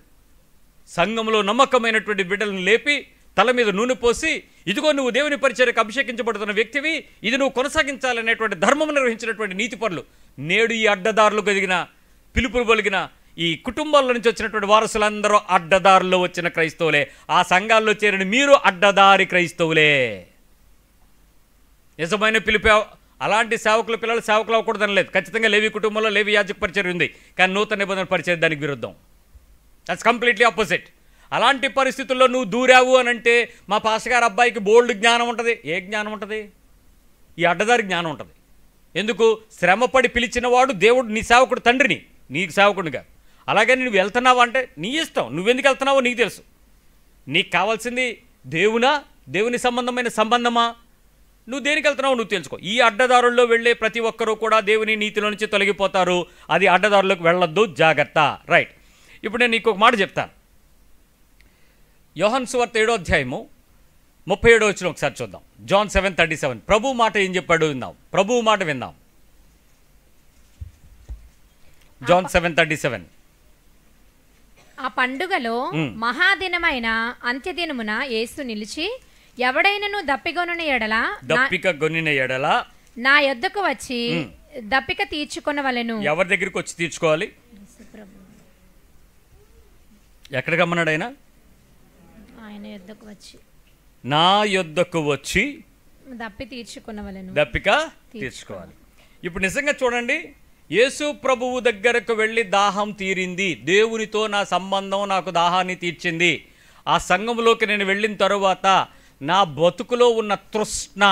సంఘంలో నమ్మకమైనటువంటి బిడ్డలను లేపి తల మీద నూనె పోసి, ఇదిగో నువ్వు దేవుని పరిచర్యకు అభిషేకించబడుతున్న వ్యక్తివి, ఇది నువ్వు కొనసాగించాలనేటువంటి ధర్మం నిర్వహించినటువంటి నీతిపరులు. నేడు ఈ అడ్డదారులు కలిగిన, పిలుపులు పలిగిన ఈ కుటుంబాల నుంచి వచ్చినటువంటి వారసులందరూ అడ్డదారుల్లో వచ్చిన క్రైస్తవులే. ఆ సంఘాల్లో చేరిన మీరు అడ్డదారి క్రైస్తవులే. నిజమైన పిలిపే అలాంటి సేవకుల పిల్లలు సేవకులు అవ్వకూడదని లేదు. ఖచ్చితంగా లేవి కుటుంబంలో లేవి యాజక పరిచర్య ఉంది, కానీ నూతన నిబంధన పరిచర్య దానికి విరుద్ధం. That's completely opposite. అలాంటి పరిస్థితుల్లో నువ్వు దూరావు అని అంటే మా పాస్టర్ గారి అబ్బాయికి బోల్డ్ జ్ఞానం ఉంటుంది. ఏ జ్ఞానం ఉంటుంది? ఈ అడ్డదారి జ్ఞానం ఉంటుంది. ఎందుకు? శ్రమపడి పిలిచిన వాడు దేవుడు, నీ సేవకుడు తండ్రిని, నీకు సేవకుడిగా. అలాగే నువ్వు వెళ్తున్నావు అంటే నీ ఇష్టం, నువ్వెందుకు వెళ్తున్నావో నీకు తెలుసు. నీకు కావాల్సింది దేవునా, దేవుని సంబంధమైన సంబంధమా, నువ్వు దేనికి వెళ్తున్నావు నువ్వు తెలుసుకో. ఈ అడ్డదారుల్లో వెళ్ళే ప్రతి ఒక్కరూ కూడా దేవుని నీతిలో నుంచి తొలగిపోతారు. అది అడ్డదారులకు వెళ్ళొద్దు, జాగ్రత్త. రైట్. ఇప్పుడు నేను నీకు ఒక మాట చెప్తాను. యోహాను సువార్త 7వ అధ్యాయము 37వ వచనం ఒకసారి చూద్దాం. జాన్ 7:37. ప్రభు మాట ఏం చెప్పాడు విందాం. ప్రభు మాట విందాం. జాన్ 7:37. ఆ పండుగలో మహాదినమైన అంత్యదినమున యేసు నిలిచి, ఎవడైనను దప్పిక గొనిన ఎడల నా యొద్దకు వచ్చి దప్పిక తీర్చుకొనవలెను. ఎవరి దగ్గరికి వచ్చి తీర్చుకోవాలి? ఎక్కడికి రమ్మన్నాడు ఆయన? ఆయన యొద్దకు వచ్చి, నా యొద్దకు వచ్చి దప్పిక తీర్చుకోవాలి. ఇప్పుడు నిజంగా చూడండి, యేసు ప్రభువు దగ్గరకు వెళ్ళి దాహం తీరింది, దేవునితో నా సంబంధం నాకు దాహాన్ని తీర్చింది. ఆ సంఘంలోకి నేను వెళ్ళిన తరువాత నా బతుకులో ఉన్న తృష్ణ,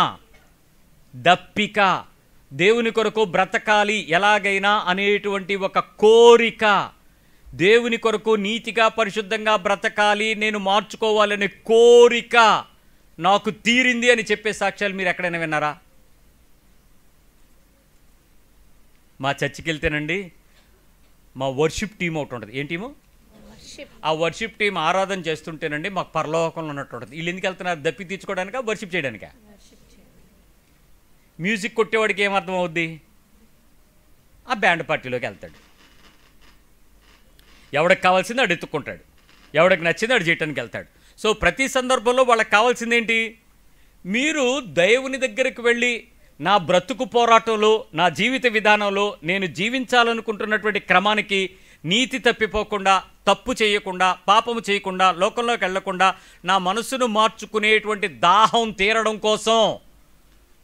దప్పిక, దేవుని కొరకు బ్రతకాలి ఎలాగైనా అనేటువంటి ఒక కోరిక, దేవుని కొరకు నీతిగా పరిశుద్ధంగా బ్రతకాలి, నేను మార్చుకోవాలనే కోరిక నాకు తీరింది అని చెప్పే సాక్ష్యాలు మీరు ఎక్కడైనా విన్నారా? మా చర్చికి వెళ్తేనండి, మా వర్షిప్ టీం ఒకటి ఉంటుంది. ఏం టీము? ఆ వర్షిప్ టీం ఆరాధన చేస్తుంటేనండి మాకు పరలోకంలో ఉన్నట్టు ఉంటుంది. వీళ్ళు ఎందుకు వెళ్తున్నారు? దప్పి తీర్చుకోవడానికా, వర్షిప్ చేయడానికా? మ్యూజిక్ కొట్టేవాడికి ఏమర్థం అవుద్ది? ఆ బ్యాండ్ పార్టీలోకి వెళ్తాడు. ఎవడికి కావాల్సింది వాడు ఎత్తుక్కుంటాడు, ఎవడికి నచ్చింది వాడు చేయటానికి వెళ్తాడు. సో ప్రతి సందర్భంలో వాళ్ళకి కావాల్సింది ఏంటి? మీరు దేవుని దగ్గరికి వెళ్ళి నా బ్రతుకు పోరాటంలో, నా జీవిత విధానంలో నేను జీవించాలనుకుంటున్నటువంటి క్రమానికి నీతి తప్పిపోకుండా, తప్పు చేయకుండా, పాపము చేయకుండా, లోకంలోకి వెళ్లకుండా నా మనసును మార్చుకునేటువంటి దాహం తీరడం కోసం,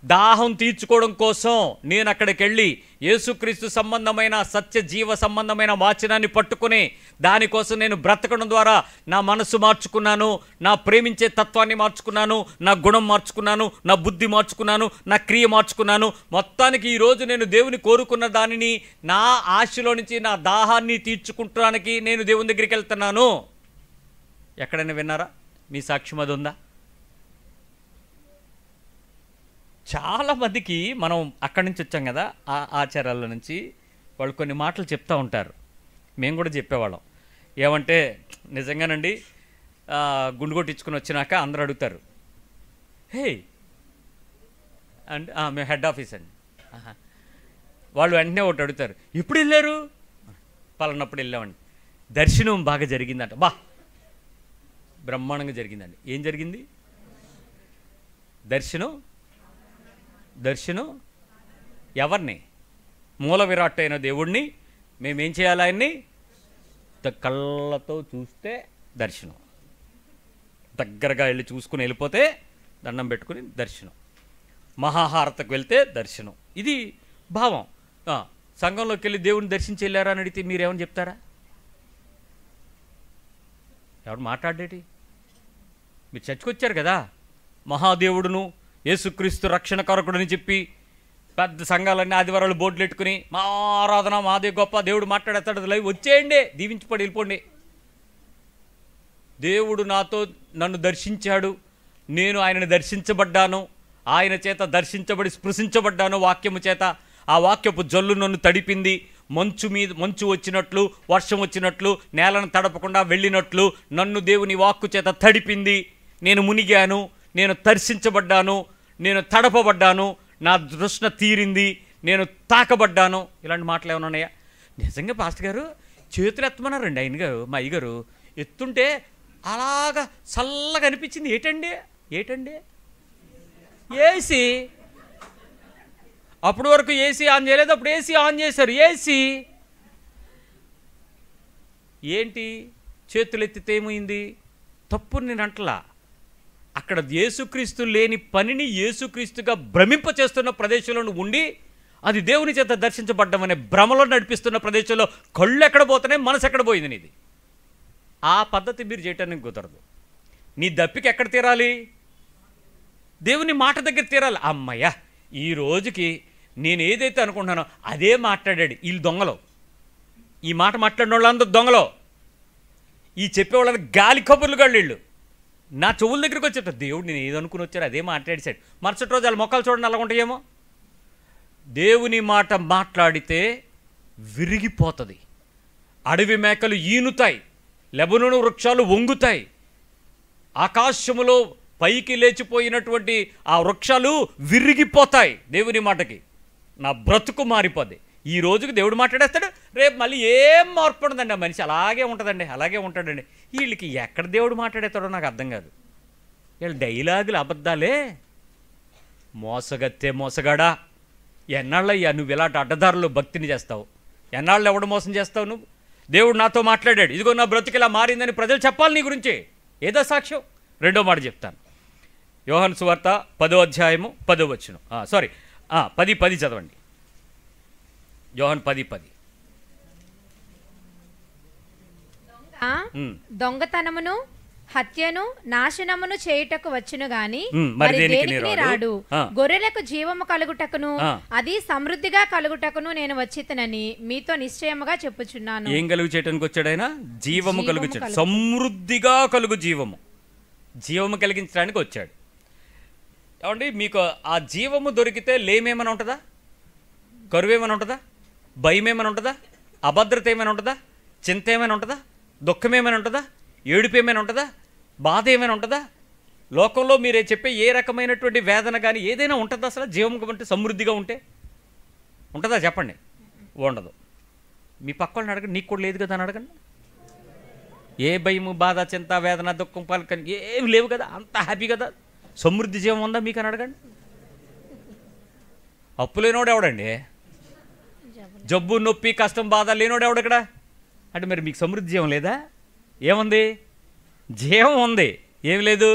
దాహం తీర్చుకోవడం కోసం నేను అక్కడికి వెళ్ళి యేసుక్రీస్తు సంబంధమైన సత్య జీవ సంబంధమైన వాచనాన్ని పట్టుకుని దానికోసం నేను బ్రతకడం ద్వారా నా మనసు మార్చుకున్నాను, నా ప్రేమించే తత్వాన్ని మార్చుకున్నాను, నా గుణం మార్చుకున్నాను, నా బుద్ధి మార్చుకున్నాను, నా క్రియ మార్చుకున్నాను. మొత్తానికి ఈరోజు నేను దేవుని కోరుకున్న దానిని, నా ఆశలో నుంచి నా దాహాన్ని తీర్చుకుంటానికి నేను దేవుని దగ్గరికి వెళ్తున్నాను. ఎక్కడైనా విన్నారా? మీ సాక్ష్యం అది ఉందా? చాలామందికి మనం అక్కడి నుంచి వచ్చాం కదా, ఆ ఆచారాల నుంచి వాళ్ళు కొన్ని మాటలు చెప్తూ ఉంటారు. మేము కూడా చెప్పేవాళ్ళం. ఏమంటే నిజంగానండి, గుండు కొట్టించుకుని వచ్చినాక అందరూ అడుగుతారు, హే అండ్ మేము హెడ్ ఆఫీస్ అండి. వాళ్ళు వెంటనే ఒకటి అడుగుతారు, ఎప్పుడు వెళ్ళారు? పలానప్పుడు వెళ్ళామండి. దర్శనం బాగా జరిగిందంట. బ్రహ్మాండంగా జరిగిందండి. ఏం జరిగింది? దర్శనం ఎవరిని? మూల విరాట్ అయిన దేవుణ్ణి మేమేం చేయాలి? ఆయన్ని కళ్ళతో చూస్తే దర్శనం, దగ్గరగా వెళ్ళి చూసుకుని వెళ్ళిపోతే దండం పెట్టుకుని దర్శనం, మహాహారతకు వెళ్తే దర్శనం. ఇది భావం. సంఘంలోకి వెళ్ళి దేవుని దర్శించి వెళ్ళారా అని అడిగితే మీరేమని చెప్తారా? ఎవరు మాట్లాడేటి? మీరు చర్చకు వచ్చారు కదా, మహాదేవుడును యేసుక్రీస్తు రక్షణ కొరకుడని చెప్పి పెద్ద సంఘాలన్నీ ఆదివారాలు బోర్డులు పెట్టుకుని మా ఆరాధన మాదే గొప్ప, దేవుడు మాట్లాడేస్తాడు, లైవ్ వచ్చేయండి, దీవించిపడి వెళ్ళిపోండి. దేవుడు నన్ను దర్శించాడు, నేను ఆయనను దర్శించబడ్డాను, ఆయన చేత దర్శించబడి స్పృశించబడ్డాను వాక్యము చేత. ఆ వాక్యపు జల్లు నన్ను తడిపింది, మంచు వచ్చినట్లు, వర్షం వచ్చినట్లు, నేలను తడపకుండా వెళ్ళినట్లు నన్ను దేవుని వాక్కు చేత తడిపింది. నేను మునిగాను, నేను దర్శించబడ్డాను, నేను తడపబడ్డాను, నా తృష్ణ తీరింది, నేను తాకబడ్డాను. ఇలాంటి మాటలు ఏమైనా ఉన్నాయా? నిజంగా పాస్టర్ గారు చేతులు ఎత్తమన్నారండి ఆయన గారు, మా అయ్యగారు. ఎత్తుంటే అలాగా చల్లగా అనిపించింది. ఏటండి ఏసీ. అప్పటి వరకు ఏసీ ఆన్ చేయలేదు, అప్పుడు ఏసీ ఆన్ చేశారు. ఏసీ ఏంటి? చేతులు ఎత్తితే ఏమైంది? తప్పు నేను అంటలా, అక్కడ యేసుక్రీస్తు లేని పనిని యేసుక్రీస్తుగా భ్రమింప చేస్తున్న ప్రదేశంలో నువ్వు ఉండి అది దేవుని చేత దర్శించబడ్డం అనే భ్రమలో నడిపిస్తున్న ప్రదేశంలో కళ్ళు ఎక్కడ పోతున్నాయి, మనసు ఎక్కడ పోయింది నీది. ఆ పద్ధతి మీరు చేయటానికి కుదరదు. నీ దప్పికి ఎక్కడ తీరాలి? దేవుని మాట దగ్గర తీరాలి. అమ్మయ్య, ఈ రోజుకి నేను ఏదైతే అనుకుంటున్నానో అదే మాట్లాడాడు. వీళ్ళు దొంగలో, ఈ మాట మాట్లాడిన వాళ్ళందరూ దొంగలో, ఈ చెప్పేవాళ్ళందరూ గాలి కబుర్లు గాళ్ళు. వీళ్ళు నా చెవుల దగ్గరికి వచ్చేట దేవుడు నేను ఏదనుకుని వచ్చారు అదే మాట్లాడేశాడు. మరుసటి రోజు వాళ్ళ మొక్కలు చూడండి అలా ఉంటాయేమో. దేవుని మాట మాట్లాడితే విరిగిపోతుంది. అడవి మేకలు ఈనుతాయి, లెబనోను వృక్షాలు వంగుతాయి, ఆకాశములో పైకి లేచిపోయినటువంటి ఆ వృక్షాలు విరిగిపోతాయి దేవుని మాటకి. నా బ్రతుకు మారిపోద్ది. ఈ రోజుకి దేవుడు మాట్లాడేస్తాడు, రేపు మళ్ళీ ఏం మార్పు ఉండదండి. ఆ మనిషి అలాగే ఉంటుందండి, అలాగే ఉంటాడండి. వీళ్ళకి ఎక్కడ దేవుడు మాట్లాడేస్తాడో నాకు అర్థం కాదు. వీళ్ళు డైలాగులు అబద్ధాలే. మోసగత్తే మోసగాడా, ఎన్నాళ్ళయ్యా నువ్వు ఇలాంటి అడ్డదారులు భక్తిని చేస్తావు? ఎన్నాళ్ళు ఎవడు మోసం చేస్తావు నువ్వు? దేవుడు నాతో మాట్లాడాడు, ఇదిగో నా బ్రతుకు ఇలా మారిందని ప్రజలు చెప్పాలి నీ గురించి. ఏదో సాక్ష్యం. రెండో మాట చెప్తాను. యోహాను సువార్త 10వ అధ్యాయము 10వ వచనం. 10 చదవండి. యోహాను 10:10. దొంగతనమును హత్యను నాశనమును చేయుటకు వచ్చును గాని మరి దేనికి రాడు. గొర్రెలకు జీవము కలుగుటకును అది సమృద్ధిగా కలుగుటకును నేను వచ్చితనని మీతో నిశ్చయముగా చెప్పుచున్నాను. ఏం కలుగు చేయడానికి వచ్చాడు ఆయన? జీవము కలుగు, సమృద్ధిగా కలుగు జీవము, జీవము కలిగించడానికి వచ్చాడు. ఏమండి, మీకు ఆ జీవము దొరికితే లేమేమైనా ఉంటుందా? కరువు ఏమైనా ఉంటుందా? భయం ఏమైనా ఉంటుందా? అభద్రత ఏమైనా ఉంటుందా? చింత ఏమైనా ఉంటుందా? దుఃఖం ఏమైనా ఉంటుందా? ఏడుపు ఏమైనా ఉంటుందా? బాధ ఏమైనా ఉంటుందా? లోకంలో మీరే చెప్పే ఏ రకమైనటువంటి వేదన కానీ ఏదైనా ఉంటుందా? అసలు జీవం అంటే సమృద్ధిగా ఉంటే ఉంటుందా? చెప్పండి. ఉండదు. మీ పక్క వాళ్ళని అడగండి, నీకు కూడా లేదు కదా అని అడగండి. ఏ భయము, బాధ, చింత, వేదన, దుఃఖం, పలకని ఏమి లేవు కదా, అంత హ్యాపీ కదా. సమృద్ధి జీవం ఉందా మీకు అని అడగండి. అప్పు లేనోడు ఎవడండి? జబ్బు, నొప్పి, కష్టం, బాధ లేనోడు ఎవడక్కడ? అంటే మరి మీకు సమృద్ధి జీవం లేదా? ఏముంది? జీవం ఉంది. ఏమి లేదు?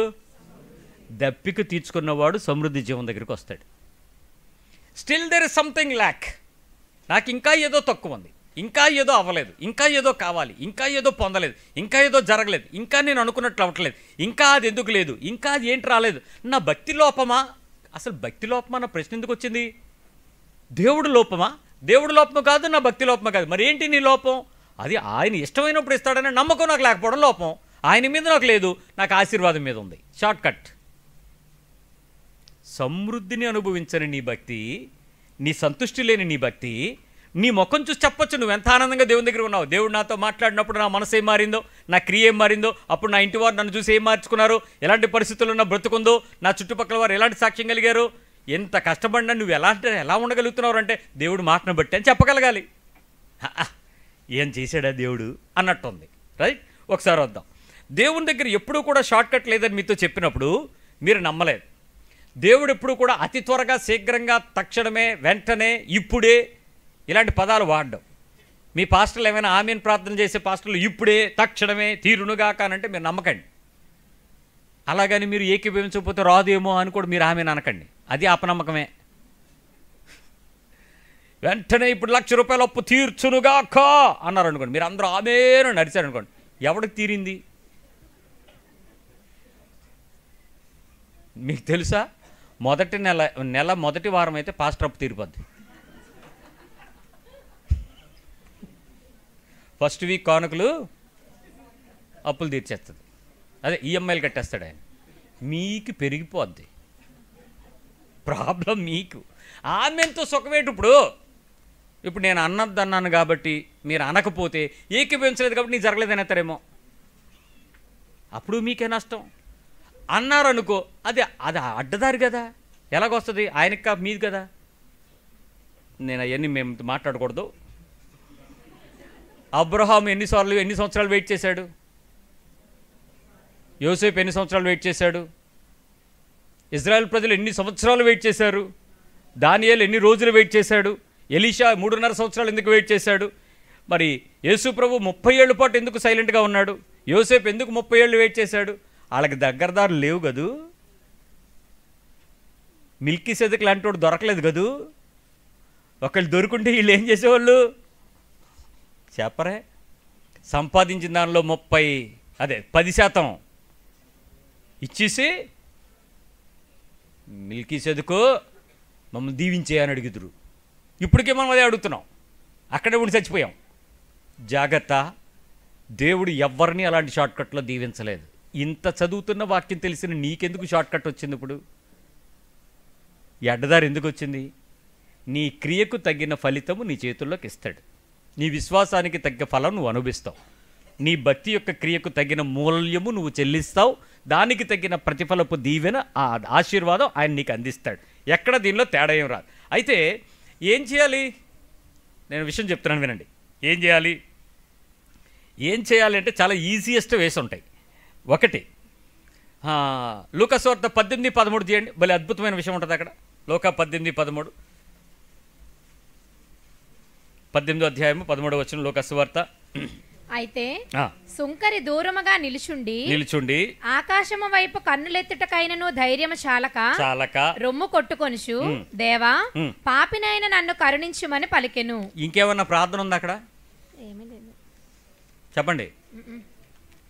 దప్పిక తీర్చుకున్నవాడు సమృద్ధి జీవం దగ్గరికి వస్తాడు. Still there is something lakh. నాకు ఇంకా ఏదో తక్కువ ఉంది, ఇంకా ఏదో అవ్వలేదు, ఇంకా ఏదో కావాలి, ఇంకా ఏదో పొందలేదు, ఇంకా ఏదో జరగలేదు, ఇంకా నేను అనుకున్నట్లు అవ్వట్లేదు, ఇంకా అది ఎందుకు లేదు, ఇంకా అది ఏంటి రాలేదు. నా భక్తి లోపమా? అసలు భక్తి లోపమా అన్న ప్రశ్న ఎందుకు వచ్చింది? దేవుడు లోపమా? దేవుడు లోపము కాదు, నా భక్తి లోపమా కాదు. మరి ఏంటి నీ లోపం? అది ఆయన ఇష్టమైనప్పుడు ఇస్తాడనే నమ్మకం నాకు లేకపోవడం లోపం. ఆయన మీద నాకు లేదు, నాకు ఆశీర్వాదం మీద ఉంది. Short cut. సమృద్ధిని అనుభవించని నీ భక్తి, నీ సంతుష్టి లేని నీ భక్తి, నీ ముఖం చూసి చెప్పొచ్చు నువ్వు ఎంత ఆనందంగా దేవుని దగ్గర ఉన్నావు. దేవుడు నాతో మాట్లాడినప్పుడు నా మనసు ఏం మారిందో, నా క్రియ ఏం మారిందో, అప్పుడు నా ఇంటి వారు నన్ను చూసి ఏం మార్చుకున్నారు, ఎలాంటి పరిస్థితుల్లో నా బ్రతుకుందో, నా చుట్టుపక్కల వారు ఎలాంటి సాక్ష్యం కలిగారు, ఎంత కష్టపడినా నువ్వు ఎలా ఉండగలుగుతున్నావు అంటే దేవుడు మాటను బట్టి అని చెప్పగలగాలి. ఏం చేశాడా దేవుడు అన్నట్టుంది. రైట్? ఒకసారి వద్దాం. దేవుని దగ్గర ఎప్పుడూ కూడా షార్ట్ కట్ లేదని మీతో చెప్పినప్పుడు మీరు నమ్మలేదు. దేవుడు ఎప్పుడు కూడా అతి త్వరగా, శీఘ్రంగా, తక్షణమే, వెంటనే, ఇప్పుడే ఇలాంటి పదాలు వాడడం. మీ పాస్టర్లు ఏమైనా ఆమెను ప్రార్థన చేసే పాస్టర్లు ఇప్పుడే, తక్షణమే, తీరునుగా కానంటే మీరు నమ్మకండి. అలాగని మీరు ఏకీభవించకపోతే రాదేమో అని కూడా మీరు ఆమెను అనకండి. అది అపనమ్మకమే. వెంటనే ఇప్పుడు 1,00,000 రూపాయల అప్పు తీర్చునుగాక అన్నారు అనుకోండి, మీరు అందరూ ఆమెను నడిచారు అనుకోండి, ఎవడికి తీరింది? మీకు తెలుసా? మొదటి నెల మొదటి వారం అయితే పాస్టర్ అప్పు తీరిపోద్ది. ఫస్ట్ వీక్ కానుకలు అప్పులు తీర్చేస్తుంది. అదే ఈఎంఐలు కట్టేస్తాడు ఆయన. మీకు పెరిగిపోద్ది ప్రాబ్లం. మీకు ఆమెంతో సుఖమేటు. ఇప్పుడు నేను అన్నదన్నాను కాబట్టి మీరు అనకపోతే, ఏకీభవించలేదు కాబట్టి నీకు జరగలేదని అంటారేమో, అప్పుడు మీకే నష్టం. అన్నారనుకో, అది అడ్డదారి కదా, ఎలాగొస్తుంది? ఆయనకి మీది కదా. నేను అవన్నీ మేము మాట్లాడకూడదు. అబ్రహాం ఎన్ని సంవత్సరాలు వెయిట్ చేశాడు? యోసేపు ఎన్ని సంవత్సరాలు వెయిట్ చేశాడు? ఇజ్రాయెల్ ప్రజలు ఎన్ని సంవత్సరాలు వెయిట్ చేశారు? దానియేలు ఎన్ని రోజులు వెయిట్ చేశాడు? ఎలీషా 3.5 సంవత్సరాలు ఎందుకు వెయిట్ చేశాడు? మరి యేసు ప్రభు 30 ఏళ్ల పాటు ఎందుకు సైలెంట్గా ఉన్నాడు? యోసేపు ఎందుకు 30 ఏళ్ళు వెయిట్ చేశాడు? వాళ్ళకి దగ్గరదారులు లేవు కదూ, మిల్కీ సెదక్ లాంటి వాడు దొరకలేదు కదూ. ఒకళ్ళు దొరుకుంటే వీళ్ళు ఏం చేసేవాళ్ళు చెప్పరే? సంపాదించిన దానిలో 10% ఇచ్చేసి మిల్కీ సెదకు మమ్మల్ని దీవించే అని అడుగుతురు. ఇప్పటికే మనం అదే అడుగుతున్నాం, అక్కడే ఉండి చచ్చిపోయాం. జాగ్రత్త, దేవుడు ఎవ్వరిని అలాంటి షార్ట్కట్లో దీవించలేదు. ఇంత చదువుతున్న వాక్యం తెలిసిన నీకెందుకు షార్ట్కట్ వచ్చింది? ఇప్పుడు అడ్డదారి ఎందుకు వచ్చింది? నీ క్రియకు తగిన ఫలితము నీ చేతుల్లోకి ఇస్తాడు. నీ విశ్వాసానికి తగ్గ ఫలం నువ్వు అనుభవిస్తావు. నీ భక్తి యొక్క క్రియకు తగిన మూల్యము నువ్వు చెల్లిస్తావు. దానికి తగిన ప్రతిఫలపు దీవెన, ఆ ఆశీర్వాదం ఆయన నీకు అందిస్తాడు. ఎక్కడ దీనిలో తేడా ఏం రాదు. అయితే ఏం చేయాలి? నేను విషయం చెప్తున్నాను వినండి. ఏం చేయాలి అంటే చాలా ఈజియెస్ట్ వేస్ ఉంటాయి. ఒకటి, లూకా సువార్త 18:13 చేయండి. భలే అద్భుతమైన విషయం ఉంటుంది అక్కడ. లూకా 18:13, 18వ అధ్యాయము 13వ వచనం లూకా సువార్త. అయితే సుంకరి దూరముగా నిలుచుండి ఆకాశము వైపు కన్నులెత్తుటకైనను ధైర్యము చాలక రొమ్ము కొట్టుకొనుచు, దేవా పాపినైన నన్ను కరుణించుమని పలికెను. ఇంకేమన్నా ప్రార్థన ఉంది అక్కడ? చెప్పండి,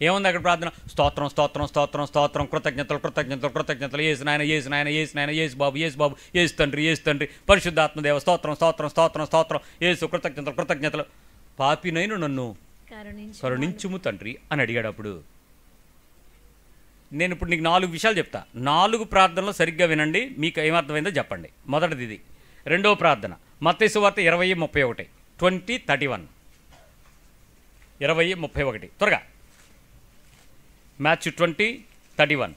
ఏముంది అక్కడ ప్రార్థన? స్తోత్రం స్తోత్రం స్తోత్రం స్తోత్రం, కృతజ్ఞతలు కృతజ్ఞతలు కృతజ్ఞతలు, యేసు నాయన యేసు నాయన యేసు నాయన, యేసు బాబు యేసు బాబు, యేసు తండ్రి పరిశుద్ధాత్మదేవ స్తోత్రం స్తోత్రం స్తోత్రం స్తోత్రం, యేసు కృతజ్ఞతలు కృతజ్ఞతలు, పాపినైన నన్ను కరుణించుము తండ్రి అని అడిగాడు. అప్పుడు నేను ఇప్పుడు నీకు 4 విషయాలు చెప్తా. 4 ప్రార్థనలు సరిగ్గా వినండి, మీకు ఏమర్థమైందో చెప్పండి. మొదటిది ఇది. రెండవ ప్రార్థన మత్తయి సువార్త 20:31, 20:31, 20:31 త్వరగా. మ్యాథ్యూ 20:31.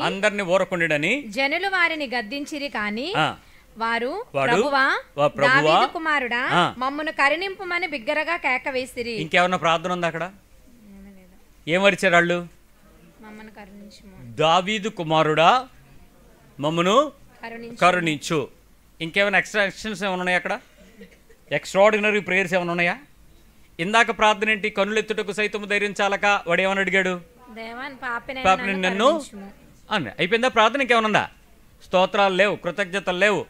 అందరిని ఊరకుండుడని జనులు వారిని గద్దించిరి, కానీ వారు ప్రభువా దావీదు కుమారుడా మమ్మను కరుణింపుమని బిగ్గరగా కేక వేసిరి. ఇంకేమన్నా ప్రార్థన ఉంది అక్కడ? ఏమరిచారు వాళ్ళు? దావీదు కుమారుడా మమ్మను కరుణించు. ఇంకేమైనా ఎక్స్ట్రాక్షన్స్ ఏమైనా ఉన్నాయా అక్కడ? ఎక్స్ట్రాడినరీ ప్రేయర్స్ ఏమైనా ఉన్నాయా? ఇందాక ప్రార్థన ఏంటి? కన్నులెత్తుటకు సైతము ధైర్యం చాలక వాడు ఏమని అడిగాడు? పాపిని నన్ను అని. అయిపోయిందా ప్రార్థన? ఇంకేమన్నా? స్తోత్రాలు లేవు, కృతజ్ఞతలు లేవు,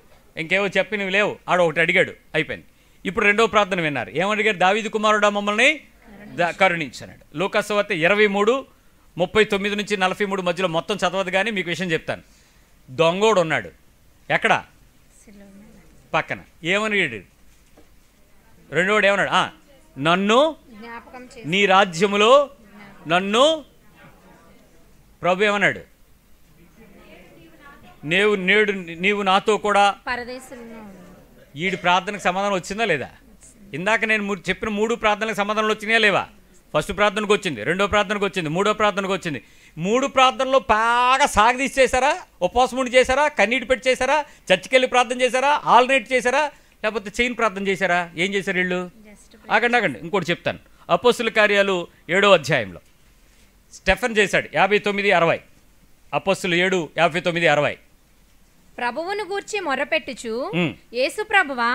ఇంకేవో చెప్పినవి లేవు. ఆడ ఒకటి అడిగాడు, అయిపోయింది. ఇప్పుడు రెండో ప్రార్థన విన్నారు. ఏమడిగాడు? దావీదు కుమారుడా మమ్మల్ని కరుణించన్నాడు. లూకా సువార్త 23:39 నుంచి 43 మధ్యలో మొత్తం చదవదు, కానీ మీకు విషయం చెప్తాను. దొంగోడు ఉన్నాడు ఎక్కడ? పక్కన. ఏమని రెండోడు ఏమన్నాడు? నన్ను నీ రాజ్యములో నన్ను. ప్రభు ఏమన్నాడు? నీవు నాతో కూడా. ఈడి ప్రార్థనకు సమాధానం వచ్చిందా లేదా? ఇందాక నేను చెప్పిన 3 ప్రార్థనలకు సమాధానాలు వచ్చినాయా లేవా? ఫస్ట్ ప్రార్థనకు వచ్చింది, రెండో ప్రార్థనకు వచ్చింది, మూడో ప్రార్థనకు వచ్చింది. 3 ప్రార్థనలో బాగా సాగదీసి చేశారా? ఉపవాసం ఉండి చేశారా? కన్నీటి పెట్టి చేశారా? చర్చికి వెళ్ళి ప్రార్థన చేశారా? ఆల్ నైట్ చేశారా? లేకపోతే చైన్ ప్రార్థన చేశారా? ఏం చేశారు వీళ్ళు? ఆగండి, ఇంకోటి చెప్తాను. అపోస్తుల కార్యాలు 7వ అధ్యాయంలో స్టెఫెన్ చేశాడు 59:60. అపోస్తులు 7:59-60. ప్రభువును గూర్చి మొరపెట్టుచు, యేసు ప్రభువా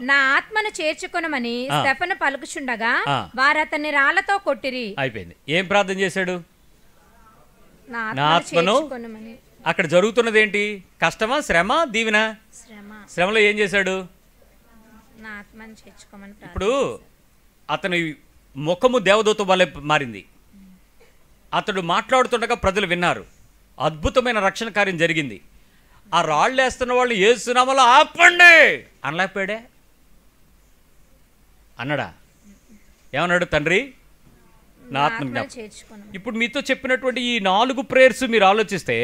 నా ఆత్మను చేర్చుకొనమని స్టెఫెను పలుకుచుండగా వారు అతన్ని రాళ్లతో కొట్టిరి. అయిపోయింది. ఏం ప్రార్థన చేశాడు? నా ఆత్మను. అక్కడ జరుగుతున్నది ఏంటి? కష్టమా, శ్రమ, దీవెన? శ్రమలో ఏం చేశాడు? ఇప్పుడు అతని ముఖము దేవదూత వలె మారింది. అతడు మాట్లాడుతుండగా ప్రజలు విన్నారు. అద్భుతమైన రక్షణ కార్యం జరిగింది. ఆ రాళ్ళు వేస్తున్న వాళ్ళు యేసు నామములో ఆపండి అనలేకపోయాడే? అన్నాడా? ఏమన్నాడు? తండ్రి నా ఆత్మ. ఇప్పుడు మీతో చెప్పినటువంటి ఈ 4 ప్రేయర్స్ మీరు ఆలోచిస్తే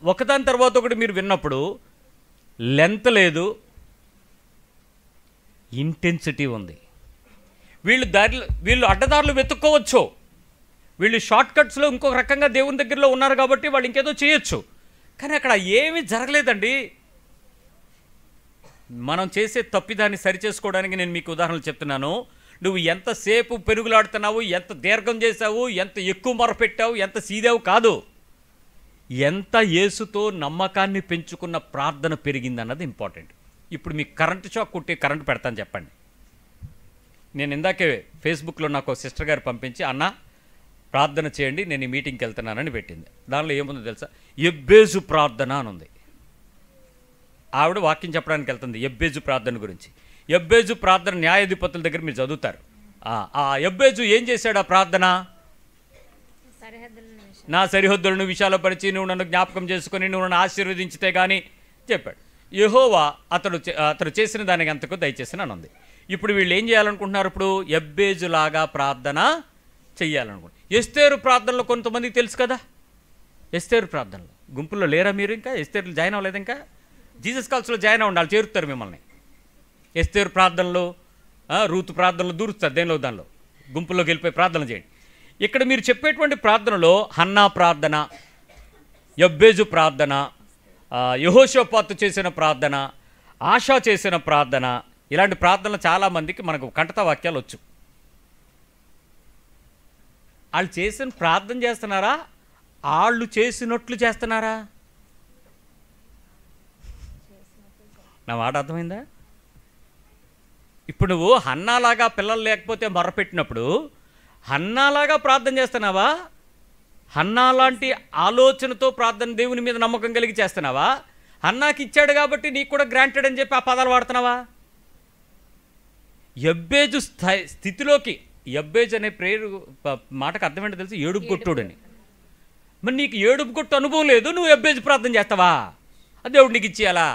ఒకదాని తర్వాత ఒకటి మీరు విన్నప్పుడు లెంత్ లేదు, ఇంటెన్సిటీ ఉంది. వీళ్ళు అడ్డదారులు వెతుక్కోవచ్చు. వీళ్ళు షార్ట్ కట్స్లో ఇంకొక రకంగా దేవుని దగ్గరలో ఉన్నారు కాబట్టి వాళ్ళు ఇంకేదో చేయొచ్చు. కానీ అక్కడ ఏమీ జరగలేదండి. మనం చేసే తప్పిదాన్ని సరిచేసుకోవడానికి నేను మీకు ఉదాహరణలు చెప్తున్నాను. నువ్వు ఎంతసేపు పెరుగులాడుతున్నావు, ఎంత దీర్ఘం చేసావు, ఎంత ఎక్కువ మొరపెట్టావు, ఎంత సీదావు కాదు, ఎంత యేసుతో నమ్మకాన్ని పెంచుకున్న ప్రార్థన పెరిగిందన్నది ఇంపార్టెంట్. ఇప్పుడు మీకు కరెంటు షాక్ కొట్టి కరెంటు పెడతాను చెప్పండి. నేను ఇందాకే ఫేస్బుక్లో నాకు సిస్టర్ గారు పంపించి, అన్న ప్రార్థన చేయండి, నేను ఈ మీటింగ్కి వెళ్తున్నానని పెట్టింది. దానిలో ఏముందో తెలుసా? ఎబ్బేజు ప్రార్థన అని ఉంది. ఆవిడ వాక్యం చెప్పడానికి వెళ్తుంది ఎబ్బేజు ప్రార్థన గురించి. ఎబ్బేజు ప్రార్థన న్యాయాధిపతుల దగ్గర మీరు చదువుతారు. ఆ ఎబ్బేజు ఏం చేశాడు? ఆ ప్రార్థన, నా సరిహద్దులను విశాలపరిచి నువ్వు నన్ను జ్ఞాపకం చేసుకొని నువ్వు నన్ను ఆశీర్వదించితే కానీ చెప్పాడు. యెహోవా అతడు చేసిన దానికి అంతకు దయచేసి అని ఉంది. ఇప్పుడు వీళ్ళు ఏం చేయాలనుకుంటున్నారు? ఇప్పుడు ఎబ్బేజులాగా ప్రార్థన చెయ్యాలనుకుంటున్నారు. ఎస్తేరు ప్రార్థనలో కొంతమందికి తెలుసు కదా. ఎస్తేరు ప్రార్థనలో గుంపుల్లో లేరా మీరు? ఇంకా ఎస్తేరులు జాయిన్ అవ్వలేదు. ఇంకా జీసస్ కాల్స్లో జాయిన్ అవ్వండి, వాళ్ళు చేరుతారు మిమ్మల్ని. ఎస్తేరు ప్రార్థనలు, రూతు ప్రార్థనలు దూరుస్తారు దేనిలో దానిలో. గుంపుల్లోకి వెళ్ళిపోయి ప్రార్థన చేయండి. ఇక్కడ మీరు చెప్పేటువంటి ప్రార్థనలో హన్నా ప్రార్థన, యబ్బేజు ప్రార్థన, యెహోషాపాతు చేసిన ప్రార్థన, ఆశా చేసిన ప్రార్థన, ఇలాంటి ప్రార్థనలు చాలామందికి మనకు కంటత వాక్యాలు వచ్చు. వాళ్ళు చేసిన ప్రార్థన చేస్తున్నారా? వాళ్ళు చేసినట్లు చేస్తున్నారా? నా మాట అర్థమైందా? ఇప్పుడు నువ్వు హన్నాలాగా పిల్లలు లేకపోతే మొర్రపెట్టినప్పుడు హన్నాలాగా ప్రార్థన చేస్తున్నావా? హన్నా లాంటి ఆలోచనతో ప్రార్థన, దేవుని మీద నమ్మకం కలిగి చేస్తున్నావా? హన్నాకి ఇచ్చాడు కాబట్టి నీకు కూడా గ్రాంటెడ్ అని చెప్పి ఆ పదాలు వాడుతున్నావా? యబ్బేజు స్థితిలోకి, యబ్బేజు అనే పేరు మాటకు అర్థం ఏంటో తెలుసు, ఏడుపు కొట్టుడని. మరి నీకు ఏడుపు కొట్టు అనుభవం లేదు, నువ్వు యబ్బేజు ప్రార్థన చేస్తావా? అది దేవుడు నీకు ఇచ్చేయాలా?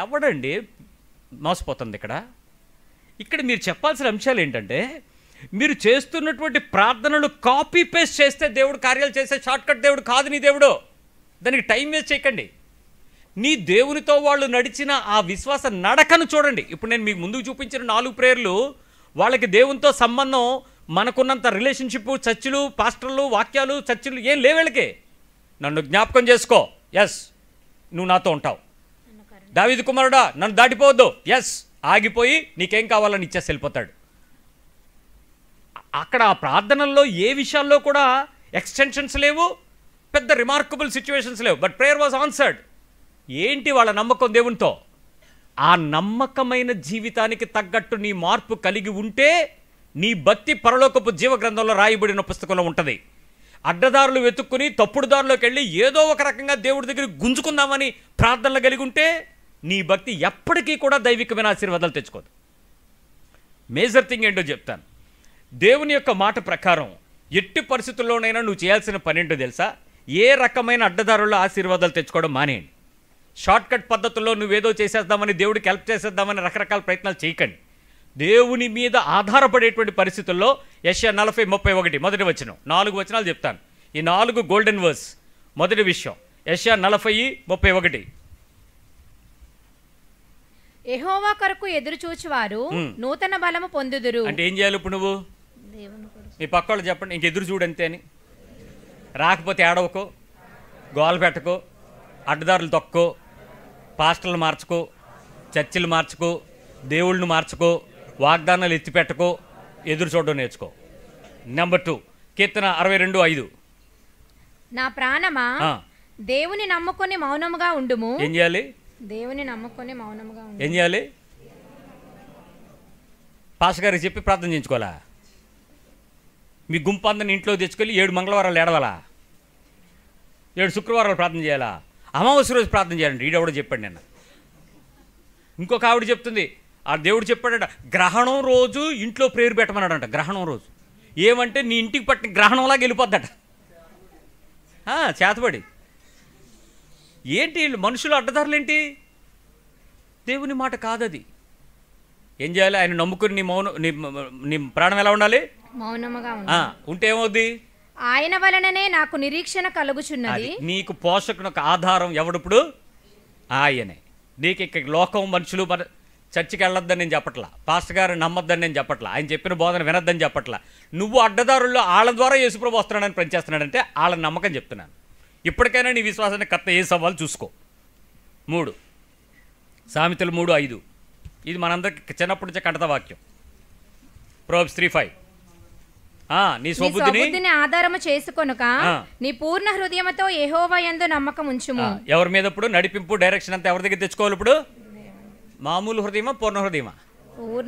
ఎవడండి మోసపోతుంది ఇక్కడ మీరు చెప్పాల్సిన అంశాలు ఏంటంటే, మీరు చేస్తున్నటువంటి ప్రార్థనలు కాపీ పేస్ట్ చేస్తే దేవుడు కార్యాలు చేసే షార్ట్కట్ దేవుడు కాదు నీ దేవుడు. దానికి టైం వేస్ట్ చేయకండి. నీ దేవునితో వాళ్ళు నడిచిన ఆ విశ్వాస నడకను చూడండి. ఇప్పుడు నేను మీకు ముందుకు చూపించిన 4 ప్రేయర్లు, వాళ్ళకి దేవునితో సంబంధం మనకున్నంత రిలేషన్షిప్, చర్చిలు, పాస్టర్లు, వాక్యాలు, చర్చిలు ఏం లేవేళ్ళకి. నన్ను జ్ఞాపకం చేసుకో, ఎస్ నువ్వు నాతో ఉంటావు. దావీదు కుమారుడా నన్ను దాటిపోవద్దు, ఎస్ ఆగిపోయి నీకేం కావాలని ఇచ్చేసి వెళ్ళిపోతాడు. అక్కడ ఆ ప్రార్థనల్లో ఏ విషయాల్లో కూడా ఎక్స్టెన్షన్స్ లేవు, పెద్ద రిమార్కబుల్ సిచ్యువేషన్స్ లేవు, బట్ ప్రేయర్ వాజ్ ఆన్సర్డ్. ఏంటి వాళ్ళ నమ్మకం దేవునితో? ఆ నమ్మకమైన జీవితానికి తగ్గట్టు నీ మార్పు కలిగి ఉంటే నీ భక్తి పరలోకపు జీవ గ్రంథంలో రాయబడిన పుస్తకంలో ఉంటుంది. అడ్డదారులు వెతుక్కుని తప్పుడు దారిలోకి వెళ్ళి ఏదో ఒక రకంగా దేవుడి దగ్గర గుంజుకుందామని ప్రార్థనలు కలిగి ఉంటే నీ భక్తి ఎప్పటికీ కూడా దైవికమైన ఆశీర్వాదాలు తెచ్చుకోదు. మేజర్ థింగ్ ఏంటో చెప్తాను. దేవుని యొక్క మాట ప్రకారం ఎట్టి పరిస్థితుల్లోనైనా నువ్వు చేయాల్సిన పని ఏంటో తెలుసా? ఏ రకమైన అడ్డదారుల్లో ఆశీర్వాదాలు తెచ్చుకోవడం మానేయండి. షార్ట్కట్ పద్ధతుల్లో నువ్వేదో చేసేద్దామని, దేవుడికి హెల్ప్ చేసేద్దామని రకరకాల ప్రయత్నాలు చేయకండి. దేవుని మీద ఆధారపడేటువంటి పరిస్థితుల్లో యెషయా 40:31 మొదటి వచనం, 4 వచనాలు చెప్తాను. ఈ 4 గోల్డెన్ వర్స్. మొదటి విషయం యెషయా 40:31. యెహోవా కొరకు ఎదురు చూచువారు నూతన బలము పొందుదురు. అంటే ఏం చేయాలి ఇప్పుడు నువ్వు? మీ పక్క వాళ్ళు చెప్పండి, ఇంక ఎదురు చూడంతే అని. రాకపోతే ఏడవకో, గోల పెట్టకో, అడ్డదారులు తొక్కో, పాస్టర్లు మార్చుకో, చర్చిలు మార్చుకో, దేవుళ్ళను మార్చుకో, వాగ్దానాలు ఎత్తిపెట్టకో, ఎదురు చూడడం నేర్చుకో. నెంబర్ 2 కీర్తన 62:5. నా ప్రాణమా దేవుని నమ్ముకొని మౌనముగా ఉండుము. ఏం చేయాలి? దేవుని నమ్ముకొని మౌనముగా ఉండుము. ఏం చేయాలి? పాస్టర్ గారికి చెప్పి ప్రార్థన చేయించుకోవాలా? మీ గుంపు అందరిని ఇంట్లో తెచ్చుకొని 7 మంగళవారాలు ఏడవాలా? 7 శుక్రవారాలు ప్రార్థన చేయాలా? అమావాస్య రోజు ప్రార్థన చేయాలండి. ఈడెవడో చెప్పాడు నిన్న. ఇంకొక ఆవిడ చెప్తుంది, ఆ దేవుడు చెప్పాడట గ్రహణం రోజు ఇంట్లో ప్రేయర్ పెట్టమన్నాడంట. గ్రహణం రోజు ఏమంటే నీ ఇంటికి పట్టిన గ్రహణంలాగా వెళ్ళిపోద్దట. చేతబడి ఏంటి? మనుషులు అడ్డదారులు ఏంటి? దేవుని మాట కాదది. ఏం చేయాలి? ఆయన నమ్ముకుని నీ ప్రాణం ఎలా ఉండాలి? మౌనముగా ఉంటే ఏమవుద్ది? ఆయన వలననే నాకు నిరీక్షణ కలుగుచున్నది. నీకు పోషకునకు ఆధారం ఎవడుప్పుడు? ఆయనే. నీకు ఇక లోకం, మనుషులు, చర్చికి వెళ్ళొద్దని నేను చెప్పట్లా, పాస్టర్ గారు నమ్మొద్దని నేను చెప్పట్లా, ఆయన చెప్పిన బోధన వినొద్దని చెప్పట్లా. నువ్వు అడ్డదారుల్లో వాళ్ళ ద్వారా యేసుప్రభు వస్తున్నాడని పనిచేస్తున్నాడంటే వాళ్ళ నమ్మకం చెప్తున్నాను. ఇప్పటికైనా నీ విశ్వాసాన్ని కరెక్ట్ ఏ సవాలు చూసుకో. 3 సామెతలు 3:5. ఇది మనందరికి చిన్నప్పటి నుంచే కంటత వాక్యం. ప్రోబ్స్ 3:5. నీ స్వబుద్ధిని ఆధారము చేసుకొనుక నీ పూర్ణ హృదయముతో యెహోవా యందు నమ్మకం ఉంచుము. ఎవరి మీద ఇప్పుడు నడిపింపు, డైరెక్షన్ అంతా ఎవరి దగ్గర తెచ్చుకోవాలి? ఇప్పుడు మామూలు హృదయమా, పూర్ణ హృదయమా?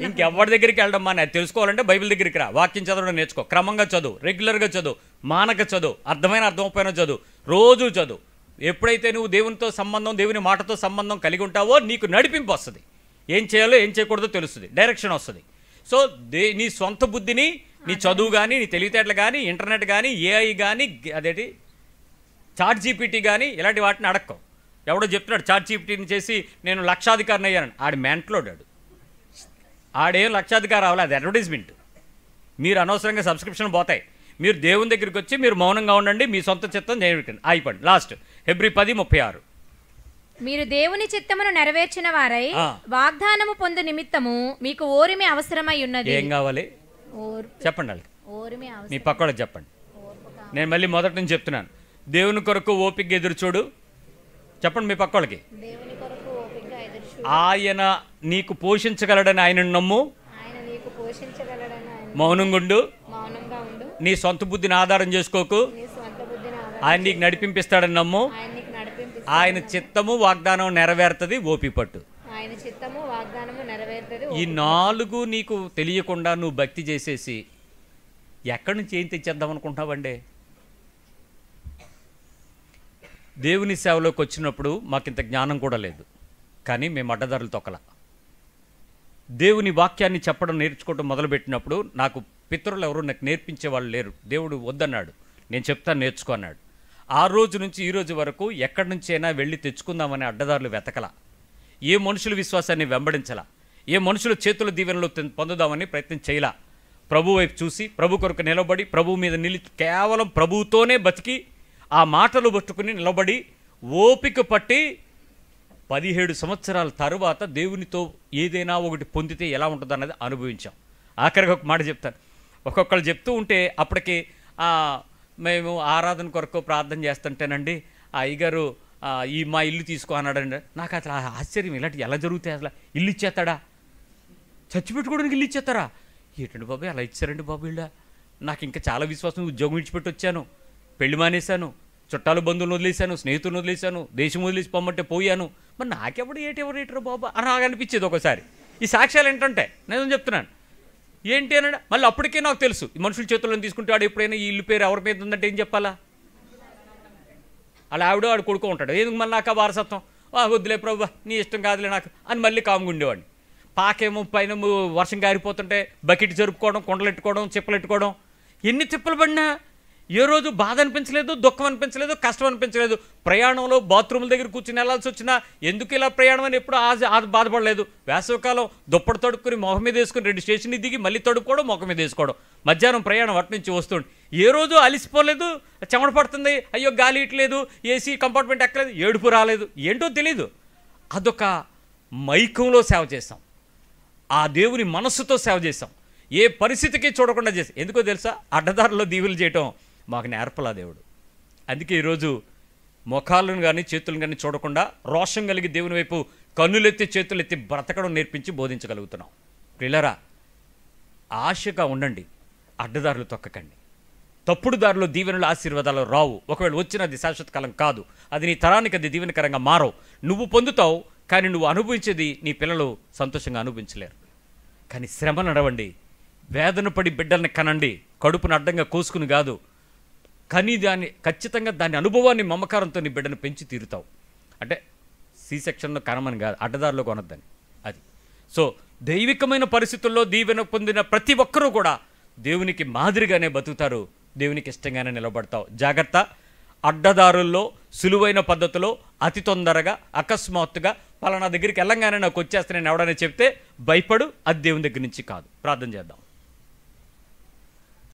ఇంకెవరి దగ్గరికి వెళ్ళడం మా అది తెలుసుకోవాలంటే బైబిల్ దగ్గరికి రా, వాక్యం చదవడం నేర్చుకో, క్రమంగా చదువు, రెగ్యులర్గా చదువు, మానక చదువు, అర్థమైన అర్థమైపోయిన చదువు, రోజు చదువు. ఎప్పుడైతే నువ్వు దేవునితో సంబంధం, దేవుని మాటతో సంబంధం కలిగి ఉంటావో నీకు నడిపింపు వస్తుంది, ఏం చేయాలో ఏం చేయకూడదో తెలుస్తుంది, డైరెక్షన్ వస్తుంది. సో నీ సొంత బుద్ధిని, నీ చదువు కానీ, నీ తెలివితేటలు కానీ, ఇంటర్నెట్ కానీ, ఏఐ కానీ, అదేంటి చాట్ జీపీటీ కానీ ఇలాంటి వాటిని అడక్కం. ఎవడో చెప్తున్నాడు చాట్ జీపీటీని చేసి నేను లక్షాధికారిని అయ్యాను, ఆడి మెంట్లోడాడు, ఆడేం లక్షాధికారి అవ్వాలి, అది అడ్వర్టైజ్మెంట్. మీరు అనవసరంగా సబ్స్క్రిప్షన్ పోతాయి. మీరు దేవుని దగ్గరికి వచ్చి మీరు మౌనంగా ఉండండి, మీ సొంత చిత్తం చేయకండి. అయిపోండి. Last Hebrew 10:36. మీరు దేవుని చిత్తమును నెరవేర్చిన వారై వాగ్దానము పొందు నిమిత్తము మీకు ఓరిమి అవసరమై ఉన్నది. ఏం కావాలి చెప్పండి వాళ్ళకి, ఓరిమి మీ పక్కవాళ్ళకి చెప్పండి. నేను మళ్ళీ మొదటి నుంచి చెప్తున్నాను, దేవుని కొరకు ఓపిక ఎదురు చూడు. చెప్పండి మీ పక్కవాళ్ళకి. దేవుని కొరకు ఓపికగా ఎదురు చూడు. ఆయన నీకు పోషించగలడని ఆయనను నమ్ము. ఆయన నీకు పోషించగలడని మౌనంగా ఉండు. మౌనంగా ఉండు. నీ సొంత బుద్ధిని ఆధారం చేసుకోకు. నీ స్వంత బుద్ధిని ఆయన నీకు నడిపింపిస్తాడని నమ్ము. ఆయన నీకు నడిపింపిస్తాడు. ఆయన చిత్తము వాగ్దానం నెరవేరుతుంది, ఓపిక పట్టు. ఆయన చిత్తము వాగ్దానము నెరవేరుతుంది. ఈ 4 నీకు తెలియకుండా నువ్వు భక్తి చేసేసి ఎక్కడి నుంచి ఏం తెచ్చేద్దాం అనుకుంటున్నావండి? దేవుని సేవలోకి వచ్చినప్పుడు మాకింత జ్ఞానం కూడా లేదు, కానీ మేము అడ్డదారులు తొక్కల. దేవుని వాక్యాన్ని చెప్పడం నేర్చుకోవడం మొదలుపెట్టినప్పుడు నాకు పితరులు ఎవరు నాకు నేర్పించే వాళ్ళు లేరు. దేవుడు వద్దన్నాడు, నేను చెప్తాను నేర్చుకో అన్నాడు. ఆ రోజు నుంచి ఈ రోజు వరకు ఎక్కడి నుంచైనా వెళ్ళి తెచ్చుకుందామనే అడ్డదారులు వెతకల, ఏ మనుషుల విశ్వాసాన్ని వెంబడించలా, ఏ మనుషుల చేతుల దీవెనలు పొందుదామని ప్రయత్నం చేయలా. ప్రభు వైపు చూసి ప్రభు కొరకు నిలబడి ప్రభు మీద కేవలం ప్రభువుతోనే బతికి ఆ మాటలు పట్టుకుని నిలబడి ఓపిక పట్టి 17 సంవత్సరాల తరువాత దేవునితో ఏదైనా ఒకటి పొందితే ఎలా ఉంటుందో అన్నది అనుభవించాం. ఆఖరికి ఒక మాట చెప్తాను. ఒక్కొక్కరు చెప్తూ ఉంటే అప్పటికి మేము ఆరాధన కొరకు ప్రార్థన చేస్తుంటేనండి ఆ అయ్యగారు ఈ మా ఇల్లు తీసుకో అన్నాడండి. నాకు అసలు ఆశ్చర్యం, ఇలాంటి ఎలా జరుగుతాయి? అసలు ఇల్లు ఇచ్చేస్తాడా? చచ్చిపెట్టుకోవడానికి ఇల్లు ఇచ్చేస్తారా? ఏంటండి బాబు అలా ఇచ్చారండి బాబు ఇళ్ళ? నాకు ఇంకా చాలా విశ్వాసం, ఉద్యోగం విడిచిపెట్టి వచ్చాను, పెళ్లి మానేశాను, చుట్టాలు బంధువులను వదిలేశాను, స్నేహితులను వదిలేశాను, దేశం వదిలేసి పొమ్మంటే పోయాను. మరి నాకెవడు ఏటెవరు బాబా అని నాకు అనిపించేది ఒకసారి. ఈ సాక్ష్యాలు ఏంటంటే నేను చెప్తున్నాను ఏంటి అన్నాడు. మళ్ళీ అప్పటికే నాకు తెలుసు ఈ మనుషుల చేతుల్లో తీసుకుంటే వాడు ఎప్పుడైనా ఈ ఇల్లు పేరు ఎవరి మీద ఉందంటే ఏం చెప్పాలా? అలా ఆవిడ వాడు కొడుకు ఉంటాడు, ఎందుకు మళ్ళీ నాకు ఆ వారసత్వం, వద్దులే ప్రభు నీ ఇష్టం కాదులే నాకు అని మళ్ళీ కాముగా ఉండేవాడిని. పాకేమో పైన వర్షం గారిపోతుంటే బకెట్ జరుపుకోవడం, కొండలెట్టుకోవడం, చిప్పలెట్టుకోవడం, ఎన్ని తిప్పలు పడినా ఏ రోజు బాధ అనిపించలేదు, దుఃఖం అనిపించలేదు, కష్టం అనిపించలేదు. ప్రయాణంలో బాత్రూముల దగ్గర కూర్చుని వెళ్ళాల్సి వచ్చినా ఎందుకు ఇలా ప్రయాణం అని ఎప్పుడు బాధపడలేదు. వేసవికాలం దుప్పటి తడుక్కుని మొహం మీద వేసుకుని 2 స్టేషన్లు దిగి మళ్ళీ తడుపుకోవడం, మొహం మీద వేసుకోవడం. మధ్యాహ్నం ప్రయాణం అటు నుంచి వస్తుండే ఏ రోజు అలిసిపోలేదు, చెమట పడుతుంది, అయ్యో గాలి ఇట్లేదు, ఏసీ కంపార్ట్మెంట్ ఎక్కలేదు, ఏడుపు రాలేదు, ఏంటో తెలీదు. అదొక మైకంలో సేవ చేస్తాం, ఆ దేవుని మనస్సుతో సేవ చేస్తాం, ఏ పరిస్థితికి చూడకుండా చేస్తాం. ఎందుకో తెలుసా? అడ్డదారుల్లో దీవులు చేయటం మాకు నేర్పలా దేవుడు. అందుకే ఈరోజు ముఖాలను కానీ చేతులను కానీ చూడకుండా రోషం కలిగి దేవుని వైపు కన్నులెత్తి చేతులెత్తి బ్రతకడం నేర్పించి బోధించగలుగుతున్నాం. పిల్లరా, ఆశగా ఉండండి, అడ్డదారులు తొక్కకండి. తప్పుడు దారిలో దీవెనలు ఆశీర్వాదాలు రావు. ఒకవేళ వచ్చినది శాశ్వత కాలం కాదు, అది నీ తరానికి అది దీవెనకరంగా మారవు. నువ్వు పొందుతావు, కానీ నువ్వు అనుభవించేది నీ పిల్లలు సంతోషంగా అనుభవించలేరు. కానీ శ్రమ నడవండి, వేదన పడి బిడ్డల్ని కనండి, కడుపును అడ్డంగా కోసుకుని కాదు, కానీ దాన్ని ఖచ్చితంగా దాని అనుభవాన్ని మమకారంతో నీ బిడ్డను పెంచి తీరుతావు. అంటే సి సెక్షన్లో కనమని కాదు, అడ్డదారిలో కొనద్దని అది. సో దైవికమైన పరిస్థితుల్లో దీవెన పొందిన ప్రతి ఒక్కరూ కూడా దేవునికి మాదిరిగానే బతుకుతారు, దేవునికి ఇష్టంగానే నిలబడతావు. జాగ్రత్త, అడ్డదారుల్లో సులువైన పద్ధతిలో అతి తొందరగా అకస్మాత్తుగా పలానా దగ్గరికి వెళ్ళంగానే నాకు వచ్చేస్తే నేను ఎవడనే చెప్తే భయపడు, అది దేవుని దగ్గర నుంచి కాదు. ప్రార్థన చేద్దాం.